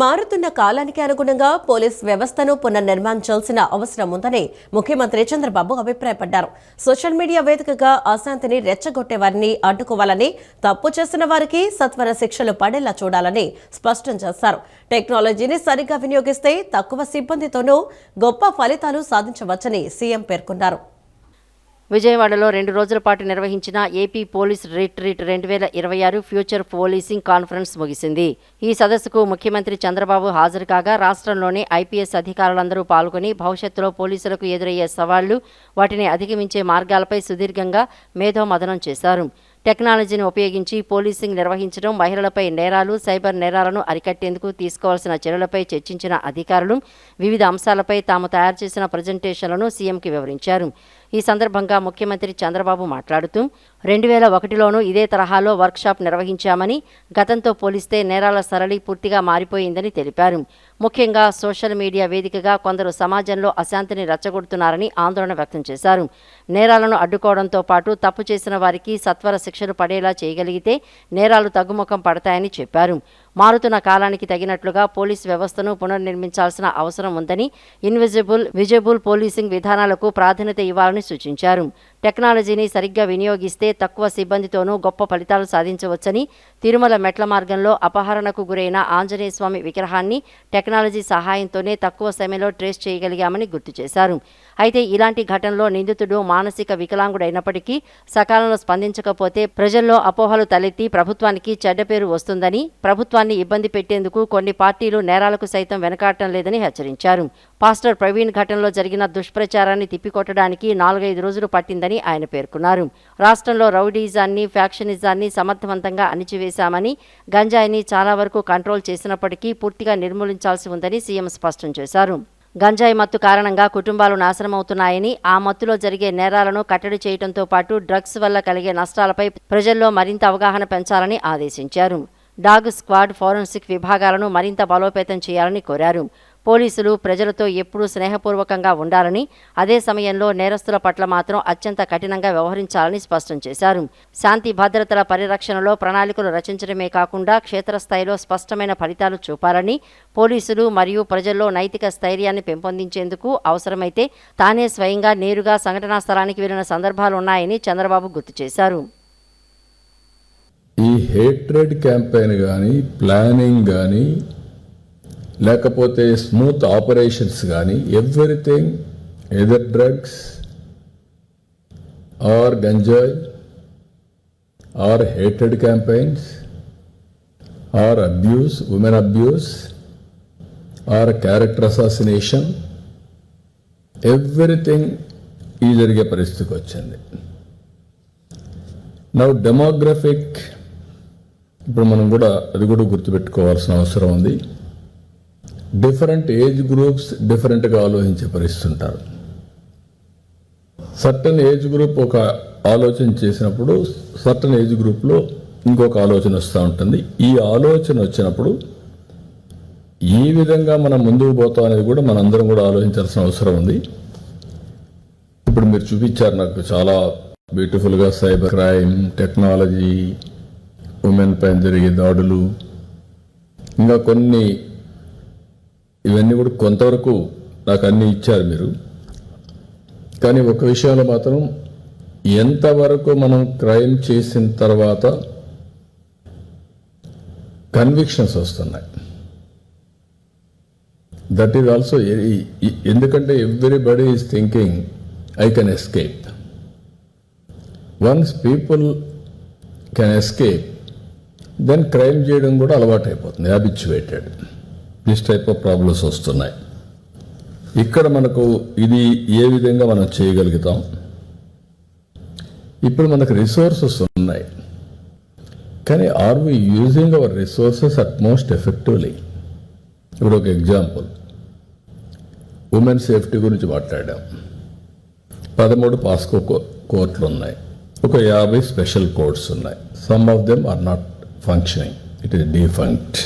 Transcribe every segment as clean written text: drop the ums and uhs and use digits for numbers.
మారుతున్న కాలానికి అనుగుణంగా పోలీస్ వ్యవస్థను పునర్నిర్మించాల్సిన అవసరం ఉందని ముఖ్యమంత్రి చంద్రబాబు అభిప్రాయపడ్డారు. సోషల్ మీడియా వేదికగా అశాంతిని రెచ్చగొట్టే వారిని అడ్డుకోవాలని, తప్పు చేసిన వారికి సత్వర శిక్షలు పడేలా చూడాలని స్పష్టం చేశారు. టెక్నాలజీని సరిగ్గా వినియోగిస్తే తక్కువ సిబ్బందితోనూ గొప్ప ఫలితాలు సాధించవచ్చని సీఎం పేర్కొన్నారు. విజయవాడలో 2 రోజుల పాటు నిర్వహించిన AP police retreat 2026 future policing conference ముగిసింది. ఈ సదస్సుకు ముఖ్యమంత్రి చంద్రబాబు హాజరు కాగా రాష్ట్రంలోని ఐపీఎస్ అధికారులందరూ పాల్గొని భవిష్యత్తులో పోలీసులకు ఎదురయ్యే సవాళ్లు, వాటిని అధిగమించే మార్గాలపై సుదీర్ఘంగా మేధోమథనం చేశారు. టెక్నాలజీని ఉపయోగించి పోలీసింగ్ నిర్వహించడం, మహిళలపై నేరాలు, సైబర్ నేరాలను అరికట్టేందుకు తీసుకోవాల్సిన చర్యలపై చర్చించిన అధికారులు వివిధ అంశాలపై తాము తయారు చేసిన ప్రజెంటేషన్లను సీఎంకి వివరించారు. ఈ సందర్భంగా ముఖ్యమంత్రి చంద్రబాబు మాట్లాడుతూ 2001లోనూ ఇదే తరహాలో వర్క్షాప్ నిర్వహించామని, గతంతో పోలిస్తే నేరాల సరళి పూర్తిగా మారిపోయిందని తెలిపారు. ముఖ్యంగా సోషల్ మీడియా వేదికగా కొందరు సమాజంలో అశాంతిని రెచ్చగొడుతున్నారని ఆందోళన వ్యక్తం చేశారు. నేరాలను అడ్డుకోవడంతో పాటు తప్పు చేసిన వారికి సత్వర శిక్షలు పడేలా చేయగలిగితే నేరాలు తగ్గుముఖం పడతాయని చెప్పారు. మారుతున్న కాలానికి తగినట్లుగా పోలీస్ వ్యవస్థను పునర్నిర్మించాల్సిన అవసరం ఉందని, ఇన్విజిబుల్, విజిబుల్ పోలీసింగ్ విధానాలకు ప్రాధాన్యత ఇవ్వాలని సూచించారు. టెక్నాలజీని సరిగ్గా వినియోగిస్తే తక్కువ సిబ్బందితోనూ గొప్ప ఫలితాలు సాధించవచ్చని, తిరుమల మెట్ల మార్గంలో అపహరణకు గురైన ఆంజనేయ స్వామి విగ్రహాన్ని టెక్నాలజీ సహాయంతోనే తక్కువ సమయంలో ట్రేస్ చేయగలిగామని గుర్తు చేశారు. అయితే ఇలాంటి ఘటనలో నిందితుడు మానసిక వికలాంగుడైనప్పటికీ సకాలంలో స్పందించకపోతే ప్రజల్లో అపోహలు తలెత్తి ప్రభుత్వానికి చెడ్డ పేరు వస్తుందని, ప్రభుత్వాన్ని ఇబ్బంది పెట్టేందుకు కొన్ని పార్టీలు నేరాలకు సైతం వెనకాడటం లేదని హెచ్చరించారు. పాస్టర్ ప్రవీణ్ ఘటనలో జరిగిన దుష్ప్రచారాన్ని తిప్పికొట్టడానికి 4-5 రోజులు పట్టిందని ఆయన పేర్కొన్నారు. రాష్ట్రంలో రౌడీజాన్ని, ఫ్యాక్షనిజాన్ని సమర్థవంతంగా అణిచివేశామని, గంజాయిని చాలా వరకు కంట్రోల్ చేసినప్పటికీ పూర్తిగా నిర్మూలించాల్సి ఉందని సీఎం స్పష్టం చేశారు. గంజాయి మత్తు కారణంగా కుటుంబాలు నాశనమవుతున్నాయని, ఆ మత్తులో జరిగే నేరాలను కట్టడి చేయడంతో పాటు డ్రగ్స్ వల్ల కలిగే నష్టాలపై ప్రజల్లో మరింత అవగాహన పెంచాలని ఆదేశించారు. డాగ్ స్క్వాడ్, ఫోరెన్సిక్ విభాగాలను మరింత బలోపేతం చేయాలని కోరారు. పోలీసులు ప్రజలతో ఎప్పుడూ స్నేహపూర్వకంగా ఉండాలని, అదే సమయంలో నేరస్తుల పట్ల మాత్రం అత్యంత కఠినంగా వ్యవహరించాలని స్పష్టం చేశారు. శాంతి భద్రతల పరిరక్షణలో ప్రణాళికలు రచించడమే కాకుండా క్షేత్రస్థాయిలో స్పష్టమైన ఫలితాలు చూపాలని, పోలీసులు మరియు ప్రజల్లో నైతిక స్థైర్యాన్ని పెంపొందించేందుకు అవసరమైతే తానే స్వయంగా నేరుగా సంఘటనా స్థలానికి వెళ్లిన సందర్భాలున్నాయని చంద్రబాబు గుర్తు చేశారు. ఈ హేట్రెడ్ క్యాంపెయిన్ కానీ, ప్లానింగ్ కానీ, లేకపోతే స్మూత్ ఆపరేషన్స్ కానీ, ఎవ్రీథింగ్ ఎదర్ డ్రగ్స్ ఆర్ గంజాయ్ or hated campaigns or abuse, women abuse or character assassination, everything ఈ జరిగే పరిస్థితికి వచ్చింది. నౌ డెమోగ్రఫిక్, ఇప్పుడు మనం కూడా అది కూడా గుర్తుపెట్టుకోవాల్సిన అవసరం ఉంది. డిఫరెంట్ ఏజ్ గ్రూప్స్ డిఫరెంట్గా ఆలోచించే పరిస్థితి ఉంటారు. సర్టన్ ఏజ్ గ్రూప్ ఒక ఆలోచన చేసినప్పుడు సర్టన్ ఏజ్ గ్రూప్లో ఇంకొక ఆలోచన వస్తూ ఉంటుంది. ఈ ఆలోచన వచ్చినప్పుడు ఈ విధంగా మనం ముందుకు పోతాం అనేది కూడా మనందరం కూడా ఆలోచించాల్సిన అవసరం ఉంది. ఇప్పుడు మీరు చూపించారు నాకు చాలా బ్యూటిఫుల్గా సైబర్ క్రైమ్, టెక్నాలజీ, ఉమెన్ పైన జరిగే దాడులు, ఇంకా కొన్ని, ఇవన్నీ కూడా కొంతవరకు నాకు అన్నీ ఇచ్చారు మీరు. కానీ ఒక విషయంలో మాత్రం ఎంతవరకు మనం క్రైమ్ చేసిన తర్వాత కన్విక్షన్స్ వస్తున్నాయి, దట్ ఈజ్ ఆల్సో. ఎందుకంటే everybody is thinking I can escape. Once people can escape, then crime చేయడం కూడా అలవాటు అయిపోతుంది, habituated. This type of problems వస్తున్నాయి. ఇక్కడ మనకు ఇది ఏ విధంగా మనం చేయగలుగుతాం? ఇప్పుడు మనకు రిసోర్సెస్ ఉన్నాయి, కానీ are we using our resources at most effectively? ఇప్పుడు ఒక ఎగ్జాంపుల్, ఉమెన్ సేఫ్టీ గురించి మాట్లాడాం. 13 పాస్కో కోర్టులు ఉన్నాయి, ఒక 50 స్పెషల్ కోర్ట్స్ ఉన్నాయి. Some of them are not functioning, it is defunct.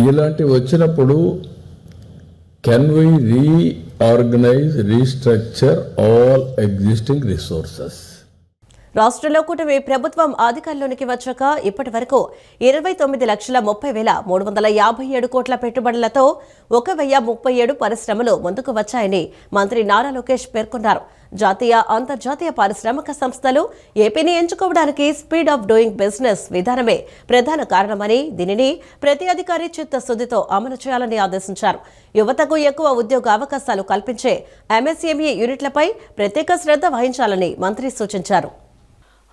ఇలాంటివి వచ్చినప్పుడు can we reorganise, restructure all existing resources? రాష్ట్రంలో కూటమి ప్రభుత్వం అధికారంలోనికి వచ్చాక ఇప్పటి వరకు 29,30,357 కోట్ల పెట్టుబడులతో 1,037 పరిశ్రమలు ముందుకు వచ్చాయని మంత్రి నారా లోకేష్ పేర్కొన్నారు. జాతీయ, అంతర్జాతీయ పారిశ్రామిక సంస్థలు ఏపీని ఎంచుకోవడానికి స్పీడ్ ఆఫ్ డూయింగ్ బిజినెస్ విధానమే ప్రధాన కారణమని, దీనిని ప్రతి అధికారి చిత్తశుద్ధితో అమలు చేయాలని ఆదేశించారు. యువతకు ఎక్కువ ఉద్యోగ అవకాశాలు కల్పించే ఎంఎస్ఎంఈ యూనిట్లపై ప్రత్యేక శ్రద్ధ వహించాలని మంత్రి సూచించారు.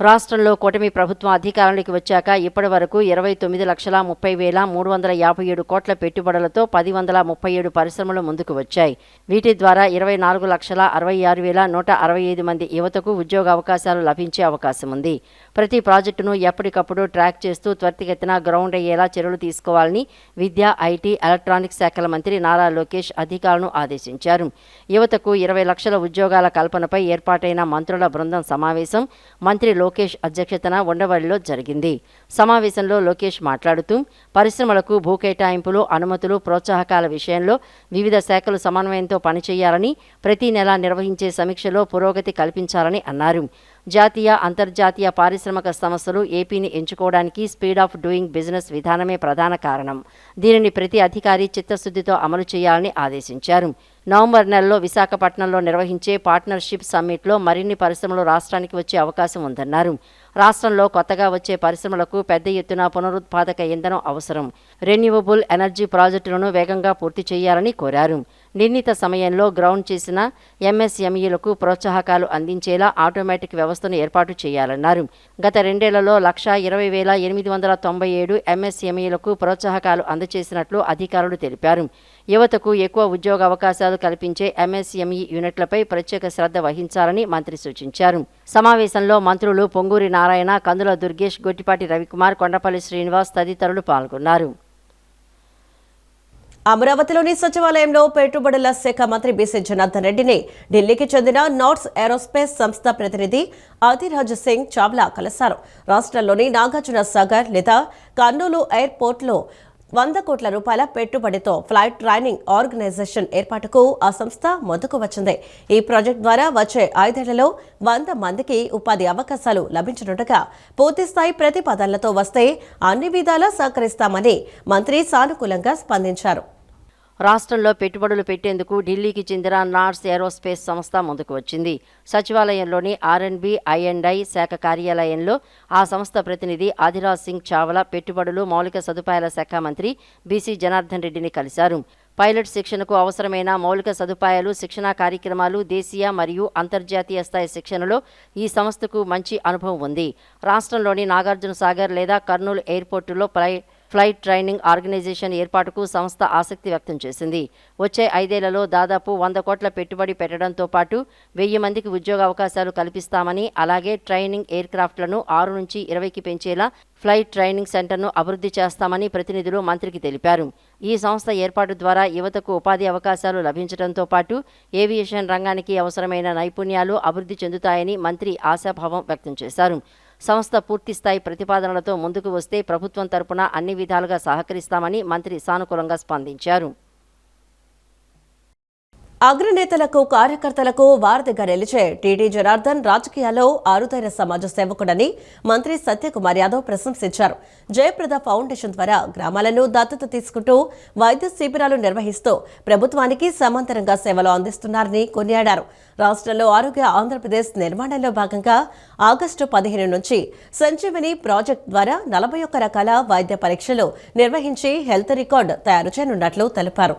రాష్ట్రంలో కూటమి ప్రభుత్వం అధికారంలోకి వచ్చాక ఇప్పటి వరకు 29,30,357 కోట్ల పెట్టుబడులతో 10,137 పరిశ్రమలు ముందుకు వచ్చాయి. వీటి ద్వారా 24,66,165 మంది యువతకు ఉద్యోగ అవకాశాలు లభించే అవకాశం ఉంది. ప్రతి ప్రాజెక్టును ఎప్పటికప్పుడు ట్రాక్ చేస్తూ త్వరితగతిన గ్రౌండ్ అయ్యేలా చర్యలు తీసుకోవాలని విద్య, ఐటీ, ఎలక్ట్రానిక్స్ శాఖల మంత్రి నారా లోకేష్ అధికారులను ఆదేశించారు. యువతకు 20 లక్షల ఉద్యోగాల కల్పనపై ఏర్పాటైన మంత్రుల బృందం సమావేశం మంత్రి లోకేష్ అధ్యక్షతన ఉండవల్లిలో జరిగింది. సమావేశంలో లోకేష్ మాట్లాడుతూ పరిశ్రమలకు భూ కేటాయింపులు, అనుమతులు, ప్రోత్సాహకాల విషయంలో వివిధ శాఖలు సమన్వయంతో పనిచేయాలని, ప్రతి నెలా నిర్వహించే సమీక్షలో పురోగతి కల్పించాలని అన్నారు. జాతీయ, అంతర్జాతీయ పారిశ్రామిక సంస్థలు ఏపీని ఎంచుకోవడానికి స్పీడ్ ఆఫ్ డూయింగ్ బిజినెస్ విధానమే ప్రధాన కారణం. దీనిని ప్రతి అధికారి చిత్తశుద్ధితో అమలు చేయాలని ఆదేశించారు. నవంబర్ నెలలో విశాఖపట్నంలో నిర్వహించే పార్ట్నర్షిప్ సమ్మిట్లో మరిన్ని పరిశ్రమలు రాష్ట్రానికి వచ్చే అవకాశం ఉందన్నారు. రాష్ట్రంలో కొత్తగా వచ్చే పరిశ్రమలకు పెద్ద ఎత్తున పునరుత్పాదక ఇంధనం అవసరం. రెన్యూవబుల్ ఎనర్జీ ప్రాజెక్టులను వేగంగా పూర్తి చేయాలని కోరారు. నిర్ణీత సమయంలో గ్రౌండ్ చేసిన ఎంఎస్ఎంఈలకు ప్రోత్సాహకాలు అందించేలా ఆటోమేటిక్ వ్యవస్థను ఏర్పాటు చేయాలన్నారు. గత 2 ఏళ్లలో 1,20,897 ఎంఎస్ఎంఈలకు ప్రోత్సాహకాలు అందజేసినట్లు అధికారులు తెలిపారు. యువతకు ఎక్కువ ఉద్యోగ అవకాశాలు కల్పించే ఎంఎస్ఎంఈ యూనిట్లపై ప్రత్యేక శ్రద్ధ వహించాలని మంత్రి సూచించారు. సమావేశంలో మంత్రులు పొంగూరి నారాయణ, కందుల దుర్గేష్, గొట్టిపాటి రవికుమార్, కొండపల్లి శ్రీనివాస్ తదితరులు పాల్గొన్నారు. అమరావతిలోని సచివాలయంలో పెట్టుబడుల శాఖ మంత్రి బీసీ జనార్దన్ రెడ్డిని ఢిల్లీకి చెందిన నాట్స్ ఏరోస్పేస్ సంస్థ ప్రతినిధి అధిరాజ్ సింగ్ చావ్లా కలిశారు. రాష్ట్రంలోని నాగార్జున సాగర్ లేదా కర్నూలు ఎయిర్పోర్ట్లో 100 కోట్ల రూపాయల పెట్టుబడితో ఫ్లైట్ ట్రైనింగ్ ఆర్గనైజేషన్ ఏర్పాటుకు ఆ సంస్థ ముందుకు వచ్చింది. ఈ ప్రాజెక్టు ద్వారా వచ్చే 5 ఏళ్లలో 100 మందికి ఉపాధి అవకాశాలు లభించనుండగా పూర్తిస్థాయి ప్రతిపాదనలతో వస్తే అన్ని విధాలా సహకరిస్తామని మంత్రి సానుకూలంగా స్పందించారు. రాష్ట్రంలో పెట్టుబడులు పెట్టేందుకు ఢిల్లీకి చెందిన నాట్స్ ఏరోస్పేస్ సంస్థ ముందుకు వచ్చింది. సచివాలయంలోని R&B I&I శాఖ కార్యాలయంలో ఆ సంస్థ ప్రతినిధి అధిరాజ్ సింగ్ చావ్లా పెట్టుబడులు, మౌలిక సదుపాయాల శాఖ మంత్రి బీసీ జనార్దన్ రెడ్డిని కలిశారు. పైలట్ శిక్షణకు అవసరమైన మౌలిక సదుపాయాలు, శిక్షణా కార్యక్రమాలు, దేశీయ మరియు అంతర్జాతీయ స్థాయి శిక్షణలో ఈ సంస్థకు మంచి అనుభవం ఉంది. రాష్ట్రంలోని నాగార్జున సాగర్ లేదా కర్నూలు ఎయిర్పోర్టులో ఫ్లైట్ ట్రైనింగ్ ఆర్గనైజేషన్ ఏర్పాటుకు సంస్థ ఆసక్తి వ్యక్తం చేసింది. వచ్చే 5 ఏళ్లలో దాదాపు 100 కోట్ల పెట్టుబడి పెట్టడంతో పాటు 1000 మందికి ఉద్యోగ అవకాశాలు కల్పిస్తామని, అలాగే ట్రైనింగ్ ఎయిర్క్రాఫ్ట్లను 6 నుంచి 20కి పెంచేలా ఫ్లైట్ ట్రైనింగ్ సెంటర్ను అభివృద్ధి చేస్తామని ప్రతినిధులు మంత్రికి తెలిపారు. ఈ సంస్థ ఏర్పాటు ద్వారా యువతకు ఉపాధి అవకాశాలు లభించడంతో పాటు ఏవియేషన్ రంగానికి అవసరమైన నైపుణ్యాలు అభివృద్ధి చెందుతాయని మంత్రి ఆశాభావం వ్యక్తం చేశారు. సంస్థ పూర్తిస్థాయి ప్రతిపాదనలతో ముందుకు వస్తే ప్రభుత్వం తరపున అన్ని విధాలుగా సహకరిస్తామని మంత్రి సానుకూలంగా స్పందించారు. అగ్రనేతలకు, కార్యకర్తలకు వారధిగా నిలిచే టీడీ జనార్దన్ రాజకీయాల్లో అరుదైన సమాజ సేవకుడని మంత్రి సత్యకుమార్ యాదవ్ ప్రశంసించారు. జయప్రద ఫౌండేషన్ ద్వారా గ్రామాలను దత్తత తీసుకుంటూ వైద్య శిబిరాలు నిర్వహిస్తూ ప్రభుత్వానికి సమాంతరంగా సేవలు అందిస్తున్నారని కొనియాడారు. రాష్ట్రంలో ఆరోగ్య ఆంధ్రప్రదేశ్ నిర్మాణంలో భాగంగా ఆగస్టు 15 నుంచి సంజీవని ప్రాజెక్టు ద్వారా 41 రకాల వైద్య పరీక్షలు నిర్వహించి హెల్త్ రికార్డు తయారు చేయనున్నట్లు తెలిపారు.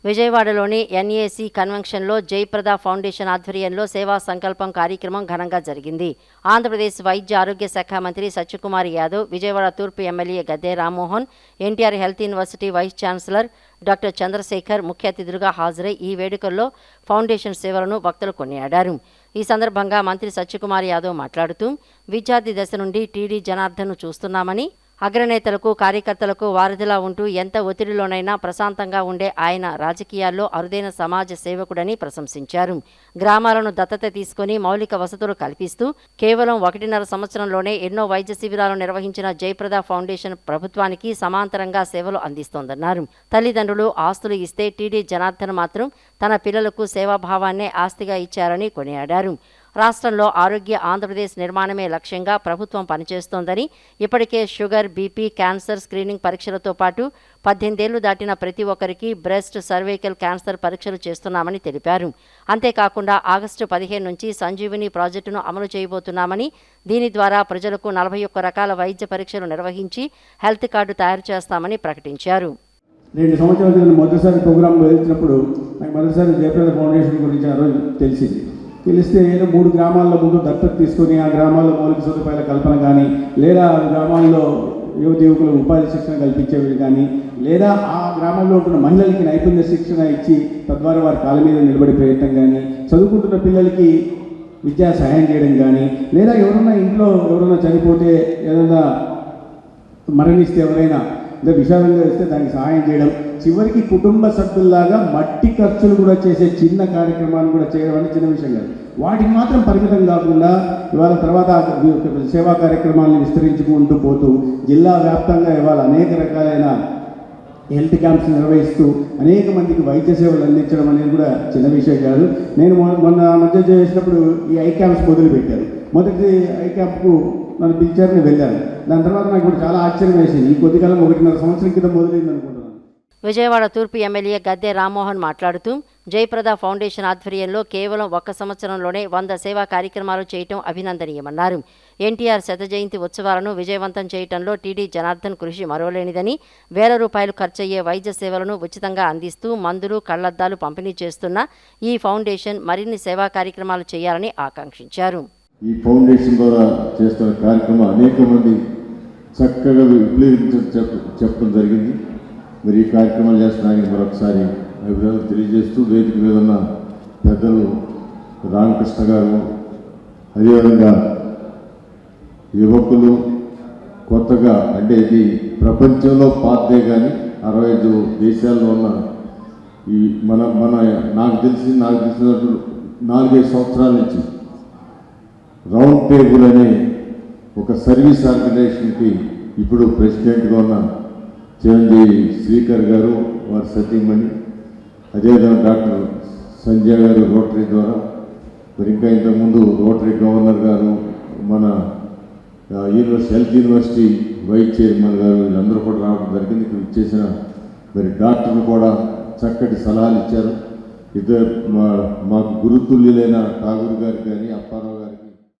విజయవాడలోని NAC కన్వెన్షన్లో జయప్రద ఫౌండేషన్ ఆధ్వర్యంలో సేవా సంకల్పం కార్యక్రమం ఘనంగా జరిగింది. ఆంధ్రప్రదేశ్ వైద్య ఆరోగ్య శాఖ మంత్రి సత్యకుమార్ యాదవ్, విజయవాడ తూర్పు MLA Gadde Rammohan, NTR health university vice chancellor doctor Chandrasekhar ముఖ్య అతిథులుగా హాజరై ఈ వేడుకల్లో ఫౌండేషన్ సేవలను భక్తులు కొనియాడారు. ఈ సందర్భంగా మంత్రి సత్యకుమార్ యాదవ్ మాట్లాడుతూ విద్యార్థి దశ నుండి టీడీ జనార్దన్ను చూస్తున్నామని, అగ్రనేతలకు, కార్యకర్తలకు వారధిలా ఉంటూ ఎంత ఒత్తిడిలోనైనా ప్రశాంతంగా ఉండే ఆయన రాజకీయాల్లో అరుదైన సమాజ సేవకుడని ప్రశంసించారు. గ్రామాలను దత్తత తీసుకుని మౌలిక వసతులు కల్పిస్తూ కేవలం 1.5 సంవత్సరంలోనే ఎన్నో వైద్య శిబిరాలు నిర్వహించిన జయప్రద ఫౌండేషన్ ప్రభుత్వానికి సమాంతరంగా సేవలు అందిస్తోందన్నారు. తల్లిదండ్రులు ఆస్తులు ఇస్తే టీడీ జనార్దన్ మాత్రం తన పిల్లలకు సేవాభావాన్నే ఆస్తిగా ఇచ్చారని కొనియాడారు. రాష్ట్రంలో ఆరోగ్య ఆంధ్రప్రదేశ్ నిర్మాణమే లక్ష్యంగా ప్రభుత్వం పనిచేస్తోందని, ఇప్పటికే షుగర్, బీపీ, క్యాన్సర్ స్క్రీనింగ్ పరీక్షలతో పాటు 18 ఏళ్లు దాటిన ప్రతి ఒక్కరికి బ్రెస్ట్, సర్వైకల్ క్యాన్సర్ పరీక్షలు చేస్తున్నామని తెలిపారు. అంతేకాకుండా ఆగస్టు 15 నుంచి సంజీవిని ప్రాజెక్టును అమలు చేయబోతున్నామని, దీని ద్వారా ప్రజలకు 41 రకాల వైద్య పరీక్షలు నిర్వహించి హెల్త్ కార్డు తయారు చేస్తామని ప్రకటించారు. 2 సంవత్సరాల క్రితం మొదటిసారి ప్రోగ్రాం వదిలించినప్పుడు నాకు మొదటిసారి జయప్రద ఫౌండేషన్ గురించి ఆ రోజు తెలిస్తే ఏదో 3 గ్రామాల్లో ముందు దత్తత తీసుకొని ఆ గ్రామాల్లో మౌలిక సదుపాయాల కల్పన కానీ, లేదా ఆ గ్రామాల్లో యువకులకు ఉపాధి శిక్షణ కల్పించేవి కానీ, లేదా ఆ గ్రామంలో ఉంటున్న మహిళలకి నైపుణ్య శిక్షణ ఇచ్చి తద్వారా వారి కాళ్ళ మీద నిలబడే ప్రయత్నం కానీ, చదువుకుంటున్న పిల్లలకి విద్యా సహాయం చేయడం కానీ, లేదా ఎవరైనా చనిపోతే ఏదైనా మరణిస్తే ఎవరైనా ఇంకా విషాదంగా ఇస్తే దానికి సహాయం చేయడం, చివరికి కుటుంబ సభ్యుల్లాగా మట్టి ఖర్చులు కూడా చేసే చిన్న కార్యక్రమాన్ని కూడా చేయడం అనేది చిన్న విషయం కాదు. వాటికి మాత్రం పరిమితం కాకుండా ఇవాళ తర్వాత సేవా కార్యక్రమాలను విస్తరించుకుంటూ పోతూ జిల్లా వ్యాప్తంగా ఇవాళ అనేక రకాలైన హెల్త్ క్యాంప్స్ నిర్వహిస్తూ అనేక మందికి వైద్య సేవలు అందించడం అనేది కూడా చిన్న విషయం కాదు. నేను మొన్న మధ్య చేసినప్పుడు ఈ ఐ క్యాంప్స్ మొదలుపెట్టారు. మొదటి ఐ క్యాంప్కు నన్ను పిలిచారు, నేను వెళ్ళాను. దాని తర్వాత నాకు ఇప్పుడు చాలా ఆశ్చర్యం వేసింది. ఈ కొద్దికాలం 1.5 సంవత్సరం క్రితం మొదలైంది అనుకుంటున్నాను. విజయవాడ తూర్పు ఎమ్మెల్యే గద్దె రామ్మోహన్ మాట్లాడుతూ, జయప్రద ఫౌండేషన్ ఆధ్వర్యంలో కేవలం 1 సంవత్సరంలోనే 100 సేవా కార్యక్రమాలు చేయటం అభినందనీయమన్నారు. ఎన్టీఆర్ శత జయంతి ఉత్సవాలను విజయవంతం చేయటంలో టీడీ జనార్దన్ కృషి మరోలేనిదని, వేల రూపాయలు ఖర్చయ్యే వైద్య సేవలను ఉచితంగా అందిస్తూ మందులు, కళ్లద్దాలు పంపిణీ చేస్తున్న ఈ ఫౌండేషన్ మరిన్ని సేవా కార్యక్రమాలు చేయాలని ఆకాంక్షించారు. ఈ ఫౌండేషన్ ద్వారా చేస్తున్న కార్యక్రమం అనేక మంది చక్కగా చెప్పడం జరిగింది. మరి ఈ కార్యక్రమాలు చేస్తున్నానికి మరొకసారి అభినందనలు తెలియజేస్తూ, వేదిక మీద ఉన్న పెద్దలు రామకృష్ణ గారు, అదేవిధంగా యువకులు కొత్తగా అంటే ఇది ప్రపంచంలో పాతదే కానీ 65 దేశాల్లో ఉన్న ఈ నాకు తెలిసినట్టు 4-5 సంవత్సరాల నుంచి రౌండ్ టేబుల్ అనే ఒక సర్వీస్ ఆర్గనైజేషన్కి ఇప్పుడు ప్రెసిడెంట్గా ఉన్న చిరంజీవి శ్రీకర్ గారు, వారి సతీమణి, అదేవిధంగా డాక్టర్ సంజయ్ గారు రోటరీ ద్వారా, మరి ఇంకా ఇంతకుముందు రోటరీ గవర్నర్ గారు, మన హెల్త్ యూనివర్సిటీ వైస్ చైర్మన్ గారు, వీళ్ళందరూ కూడా రావడం జరిగింది. ఇక్కడ ఇచ్చేసిన మరి డాక్టర్లు కూడా చక్కటి సలహాలు ఇచ్చారు. మాకు గురుతుల్యులైన ఠాగూర్ గారికి కానీ, అప్పారావు గారికి.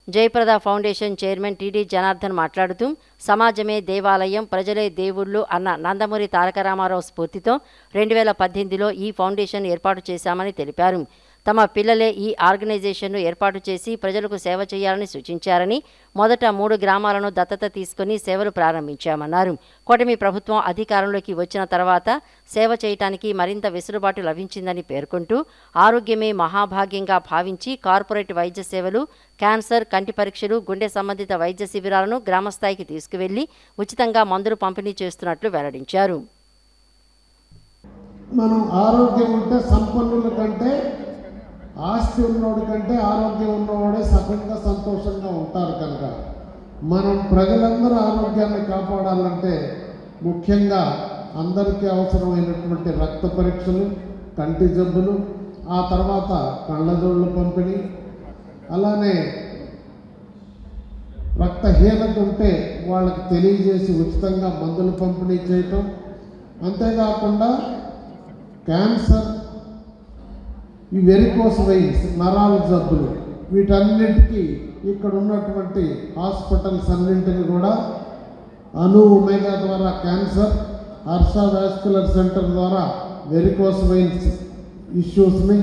Jayaprada foundation chairman TD Janardhan మాట్లాడుతూ, సమాజమే దేవాలయం, ప్రజలే దేవుళ్ళు అన్న నందమూరి తారక రామారావు స్ఫూర్తితో 2018లో ఈ ఫౌండేషన్ ఏర్పాటు చేశామని తెలిపారు. తమ పిల్లలే ఈ ఆర్గనైజేషన్ను ఏర్పాటు చేసి ప్రజలకు సేవ చేయాలని సూచించారని, మొదట 3 గ్రామాలను దత్తత తీసుకుని సేవలు ప్రారంభించామన్నారు. కూటమి ప్రభుత్వం అధికారంలోకి వచ్చిన తర్వాత సేవ చేయటానికి మరింత వెసులుబాటు లభించిందని పేర్కొంటూ, ఆరోగ్యమే మహాభాగ్యంగా భావించి కార్పొరేట్ వైద్య సేవలు, క్యాన్సర్, కంటి పరీక్షలు, గుండె సంబంధిత వైద్య శిబిరాలను గ్రామస్థాయికి తీసుకువెళ్లి ఉచితంగా మందులు పంపిణీ చేస్తున్నట్లు వెల్లడించారు. మనం ఆరోగ్యం ఉంటే సంపన్నుల కంటే, ఆస్తి ఉన్నోడి కంటే ఆరోగ్యం ఉన్నవాడే సఫలంగా సంతోషంగా ఉంటారు. కనుక మనం ప్రజలందరూ ఆరోగ్యాన్ని కాపాడాలంటే ముఖ్యంగా అందరికీ అవసరమైనటువంటి రక్త పరీక్షలు, కంటి జబ్బులు, ఆ తర్వాత కళ్ళజోళ్ళ పంపిణీ, అలానే రక్తహీనత ఉంటే వాళ్ళకి తెలియజేసి ఉచితంగా మందులు పంపిణీ చేయటం, అంతేకాకుండా క్యాన్సర్, ఈ వెరికోస్ వెయిన్స్, నరాల జబ్బులు, వీటన్నిటికీ ఇక్కడ ఉన్నటువంటి హాస్పిటల్స్ అన్నింటినీ కూడా ఒమేగా ద్వారా క్యాన్సర్, హర్ష వాస్కులర్ సెంటర్ ద్వారా వెరికోస్ వెయిన్స్ ఇష్యూస్ని,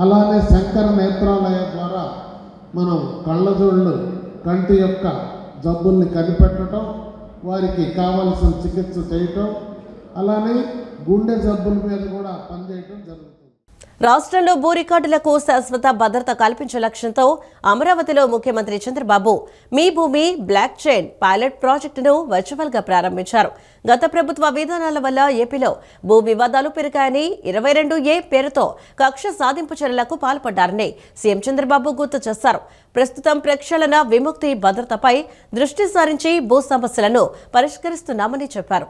అలానే శంకర నేత్రాలయ ద్వారా మనం కళ్ళజోళ్ళు, కంటి యొక్క జబ్బుల్ని కనిపెట్టడం, వారికి కావలసిన చికిత్స చేయటం, అలానే గుండె జబ్బుల మీద కూడా పనిచేయటం జరుగుతుంది. రాష్ట్రంలో భూ రికార్డులకు శాశ్వత భద్రత కల్పించే లక్ష్యంతో అమరావతిలో ముఖ్యమంత్రి చంద్రబాబు మీ భూమి బ్లాక్ చైన్ పైలట్ ప్రాజెక్టును వర్చువల్గా ప్రారంభించారు. గత ప్రభుత్వ విధానాల వల్ల ఏపీలో భూ వివాదాలు పెరిగాయని, 22A పేరుతో కక్ష సాధింపు చర్యలకు పాల్పడ్డారని సీఎం చంద్రబాబు గుర్తు చేశారు. ప్రస్తుతం ప్రక్షాళన, విముక్తి, భద్రతపై దృష్టి సారించి భూ సమస్యలను పరిష్కరిస్తున్నామని చెప్పారు.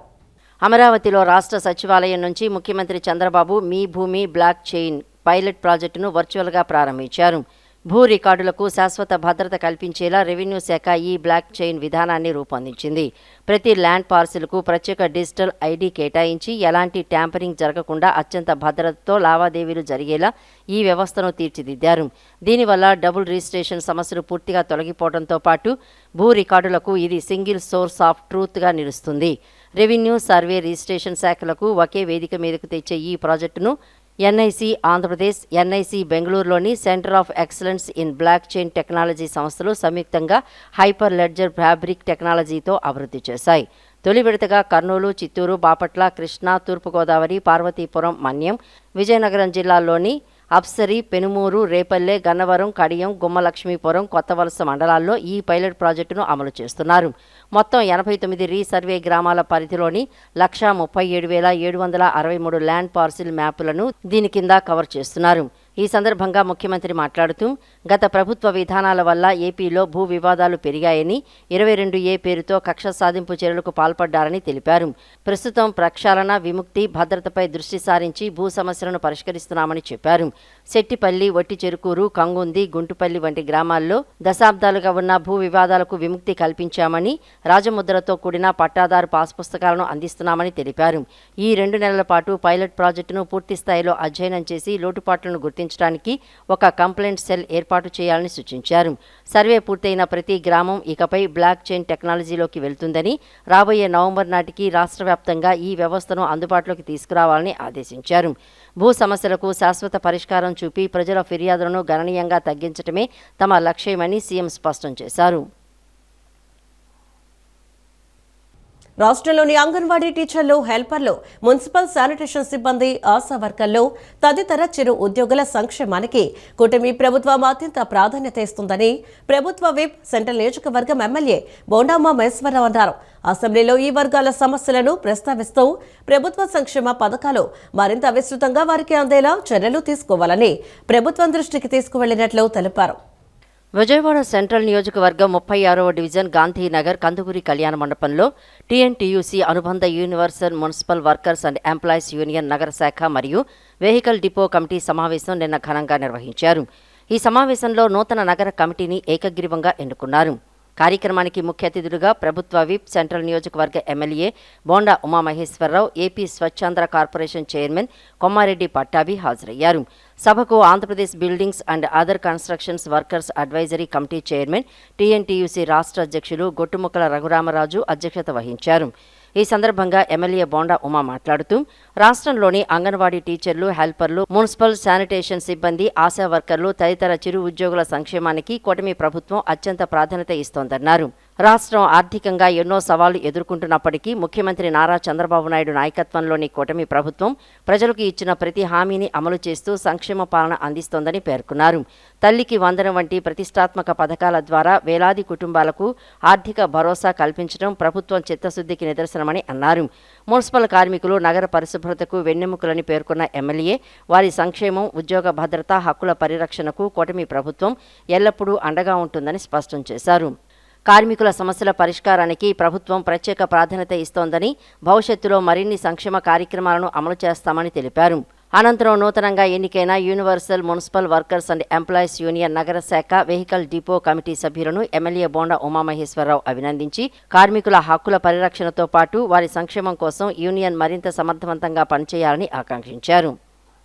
అమరావతిలో రాష్ట్ర సచివాలయం నుంచి ముఖ్యమంత్రి చంద్రబాబు మీ భూమి బ్లాక్ చైన్ పైలట్ ప్రాజెక్టును వర్చువల్గా ప్రారంభించారు. భూ రికార్డులకు శాశ్వత భద్రత కల్పించేలా రెవెన్యూ శాఖ ఈ బ్లాక్ చైన్ విధానాన్ని రూపొందించింది. ప్రతి ల్యాండ్ పార్సిల్కు ప్రత్యేక డిజిటల్ ఐడి కేటాయించి ఎలాంటి ట్యాంపరింగ్ జరగకుండా అత్యంత భద్రతతో లావాదేవీలు జరిగేలా ఈ వ్యవస్థను తీర్చిదిద్దారు. దీనివల్ల డబుల్ రిజిస్ట్రేషన్ సమస్యలు పూర్తిగా తొలగిపోవడంతో పాటు భూ రికార్డులకు ఇది సింగిల్ సోర్స్ ఆఫ్ ట్రూత్గా నిలుస్తుంది. రెవెన్యూ, సర్వే, రిజిస్ట్రేషన్ శాఖలకు ఒకే వేదిక మీదకు తెచ్చే ఈ ప్రాజెక్టును ఎన్ఐసి ఆంధ్రప్రదేశ్, ఎన్ఐసి బెంగళూరులోని centre of excellence in block chain technology సంస్థలు సంయుక్తంగా హైపర్ లెడ్జర్ ఫ్యాబ్రిక్ టెక్నాలజీతో అభివృద్ధి చేశాయి. తొలి విడతగా కర్నూలు, చిత్తూరు, బాపట్ల, కృష్ణా, తూర్పుగోదావరి, పార్వతీపురం, మన్యం, విజయనగరం జిల్లాల్లోని అప్సరి, పెనుమూరు, రేపల్లె, గన్నవరం, కడియం, గుమ్మలక్ష్మీపురం, కొత్తవలస మండలాల్లో ఈ పైలట్ ప్రాజెక్టును అమలు చేస్తున్నారు. మొత్తం 89 రీసర్వే గ్రామాల పరిధిలోని 137,763 ల్యాండ్ పార్సిల్ మ్యాపులను దీని కింద కవర్ చేస్తున్నారు. ఈ సందర్భంగా ముఖ్యమంత్రి మాట్లాడుతూ గత ప్రభుత్వ విధానాల వల్ల ఏపీలో భూ వివాదాలు పెరిగాయని, 22A పేరుతో కక్ష సాధింపు చర్యలకు పాల్పడ్డారని తెలిపారు. ప్రస్తుతం ప్రక్షాళన, విముక్తి, భద్రతపై దృష్టి సారించి భూ సమస్యలను పరిష్కరిస్తున్నామని చెప్పారు. శెట్టిపల్లి, వట్టిచెరుకూరు, కంగుంది, గుంటుపల్లి వంటి గ్రామాల్లో దశాబ్దాలుగా ఉన్న భూ వివాదాలకు విముక్తి కల్పించామని, రాజముద్రతో కూడిన పట్టాదారు పాస్ పుస్తకాలను అందిస్తున్నామని తెలిపారు. ఈ 2 నెలల పాటు పైలట్ ప్రాజెక్టును పూర్తి స్థాయిలో అధ్యయనం చేసి లోటుపాట్లను గుర్తించడానికి ఒక కంప్లైంట్ సెల్ ఏర్పాటు చేయాలని సూచించారు. సర్వే పూర్తయిన ప్రతి గ్రామం ఇకపై బ్లాక్ చైన్ టెక్నాలజీలోకి వెళ్తుందని, రాబోయే నవంబర్ నాటికి రాష్ట్ర వ్యాప్తంగా ఈ వ్యవస్థను అందుబాటులోకి తీసుకురావాలని ఆదేశించారు. భూ సమస్యలకు శాశ్వత పరిష్కారం చూపి ప్రజల ఫిర్యాదులను గణనీయంగా తగ్గించడమే తమ లక్ష్యమని సీఎం స్పష్టం చేశారు. రాష్ట్రంలోని అంగన్వాడీ టీచర్లు, హెల్పర్లు, మున్సిపల్ శానిటేషన్ సిబ్బంది, ఆశా వర్కర్లు తదితర చిరు ఉద్యోగుల సంక్షేమానికి కూటమి ప్రభుత్వం అత్యంత ప్రాధాన్యత ఇస్తుందని ప్రభుత్వ విప్, సెంట్రల్ నియోజకవర్గం ఎమ్మెల్యే బోండామ్మ మహేశ్వరరావు అన్నారు. అసెంబ్లీలో ఈ వర్గాల సమస్యలను ప్రస్తావిస్తూ ప్రభుత్వ సంక్షేమ పథకాలు మరింత విస్తృతంగా వారికి అందేలా చర్యలు తీసుకోవాలని ప్రభుత్వం దృష్టికి తీసుకువెళ్లినట్లు తెలిపారు. విజయవాడ సెంట్రల్ నియోజకవర్గం 36వ డివిజన్ గాంధీనగర్ కందుకూరి కళ్యాణ మండపంలో టీఎన్టీయూసీ అనుబంధ universal municipal workers and employees union నగర శాఖ మరియు వెహికల్ డిపో కమిటీ సమావేశం నిన్న ఘనంగా నిర్వహించారు. ఈ సమావేశంలో నూతన నగర కమిటీని ఏకగ్రీవంగా ఎన్నుకున్నారు. కార్యక్రమానికి ముఖ్య అతిథులుగా ప్రభుత్వ విప్, సెంట్రల్ నియోజకవర్గ MLA Bonda Umamaheswararao, AP Swachhandhra corporation chairman Kommareddy Pattabhi హాజరయ్యారు. సభకు Andhra Pradesh buildings and other constructions workers advisory committee chairman, TNTUC రాష్ట్ర అధ్యక్షులు గొట్టుముక్కల రఘురామరాజు అధ్యక్షత వహించారు. ఈ సందర్భంగా ఎమ్మెల్యే బోండా ఉమా మాట్లాడుతూ రాష్ట్రంలోని అంగన్వాడీ టీచర్లు, హెల్పర్లు, మున్సిపల్ శానిటేషన్ సిబ్బంది, ఆశా వర్కర్లు తదితర చిరు ఉద్యోగుల సంక్షేమానికి కూటమి ప్రభుత్వం అత్యంత ప్రాధాన్యత ఇస్తోందన్నారు. రాష్ట్రం ఆర్థికంగా ఎన్నో సవాళ్లు ఎదుర్కొంటున్నప్పటికీ ముఖ్యమంత్రి నారా చంద్రబాబు నాయుడు నాయకత్వంలోని కూటమి ప్రభుత్వం ప్రజలకు ఇచ్చిన ప్రతి హామీని అమలు చేస్తూ సంక్షేమ పాలన అందిస్తోందని పేర్కొన్నారు. తల్లికి వందనం వంటి ప్రతిష్టాత్మక పథకాల ద్వారా వేలాది కుటుంబాలకు ఆర్థిక భరోసా కల్పించడం ప్రభుత్వం చిత్తశుద్ధికి నిదర్శనమని అన్నారు. మున్సిపల్ కార్మికులు నగర పరిశుభ్రతకు వెన్నెముకలని పేర్కొన్న ఎమ్మెల్యే వారి సంక్షేమం, ఉద్యోగ భద్రత, హక్కుల పరిరక్షణకు కూటమి ప్రభుత్వం ఎల్లప్పుడూ అండగా ఉంటుందని స్పష్టం చేశారు. కార్మికుల సమస్యల పరిష్కారానికి ప్రభుత్వం ప్రత్యేక ప్రాధాన్యత ఇస్తోందని, భవిష్యత్తులో మరిన్ని సంక్షేమ కార్యక్రమాలను అమలు చేస్తామని తెలిపారు. అనంతరం నూతనంగా ఎన్నికైన universal municipal workers and employees union నగర శాఖ వెహికల్ డిపో కమిటీ సభ్యులను ఎమ్మెల్యే బోండా ఉమామహేశ్వరరావు అభినందించి కార్మికుల హక్కుల పరిరక్షణతో పాటు వారి సంక్షేమం కోసం యూనియన్ మరింత సమర్థవంతంగా పనిచేయాలని ఆకాంక్షించారు.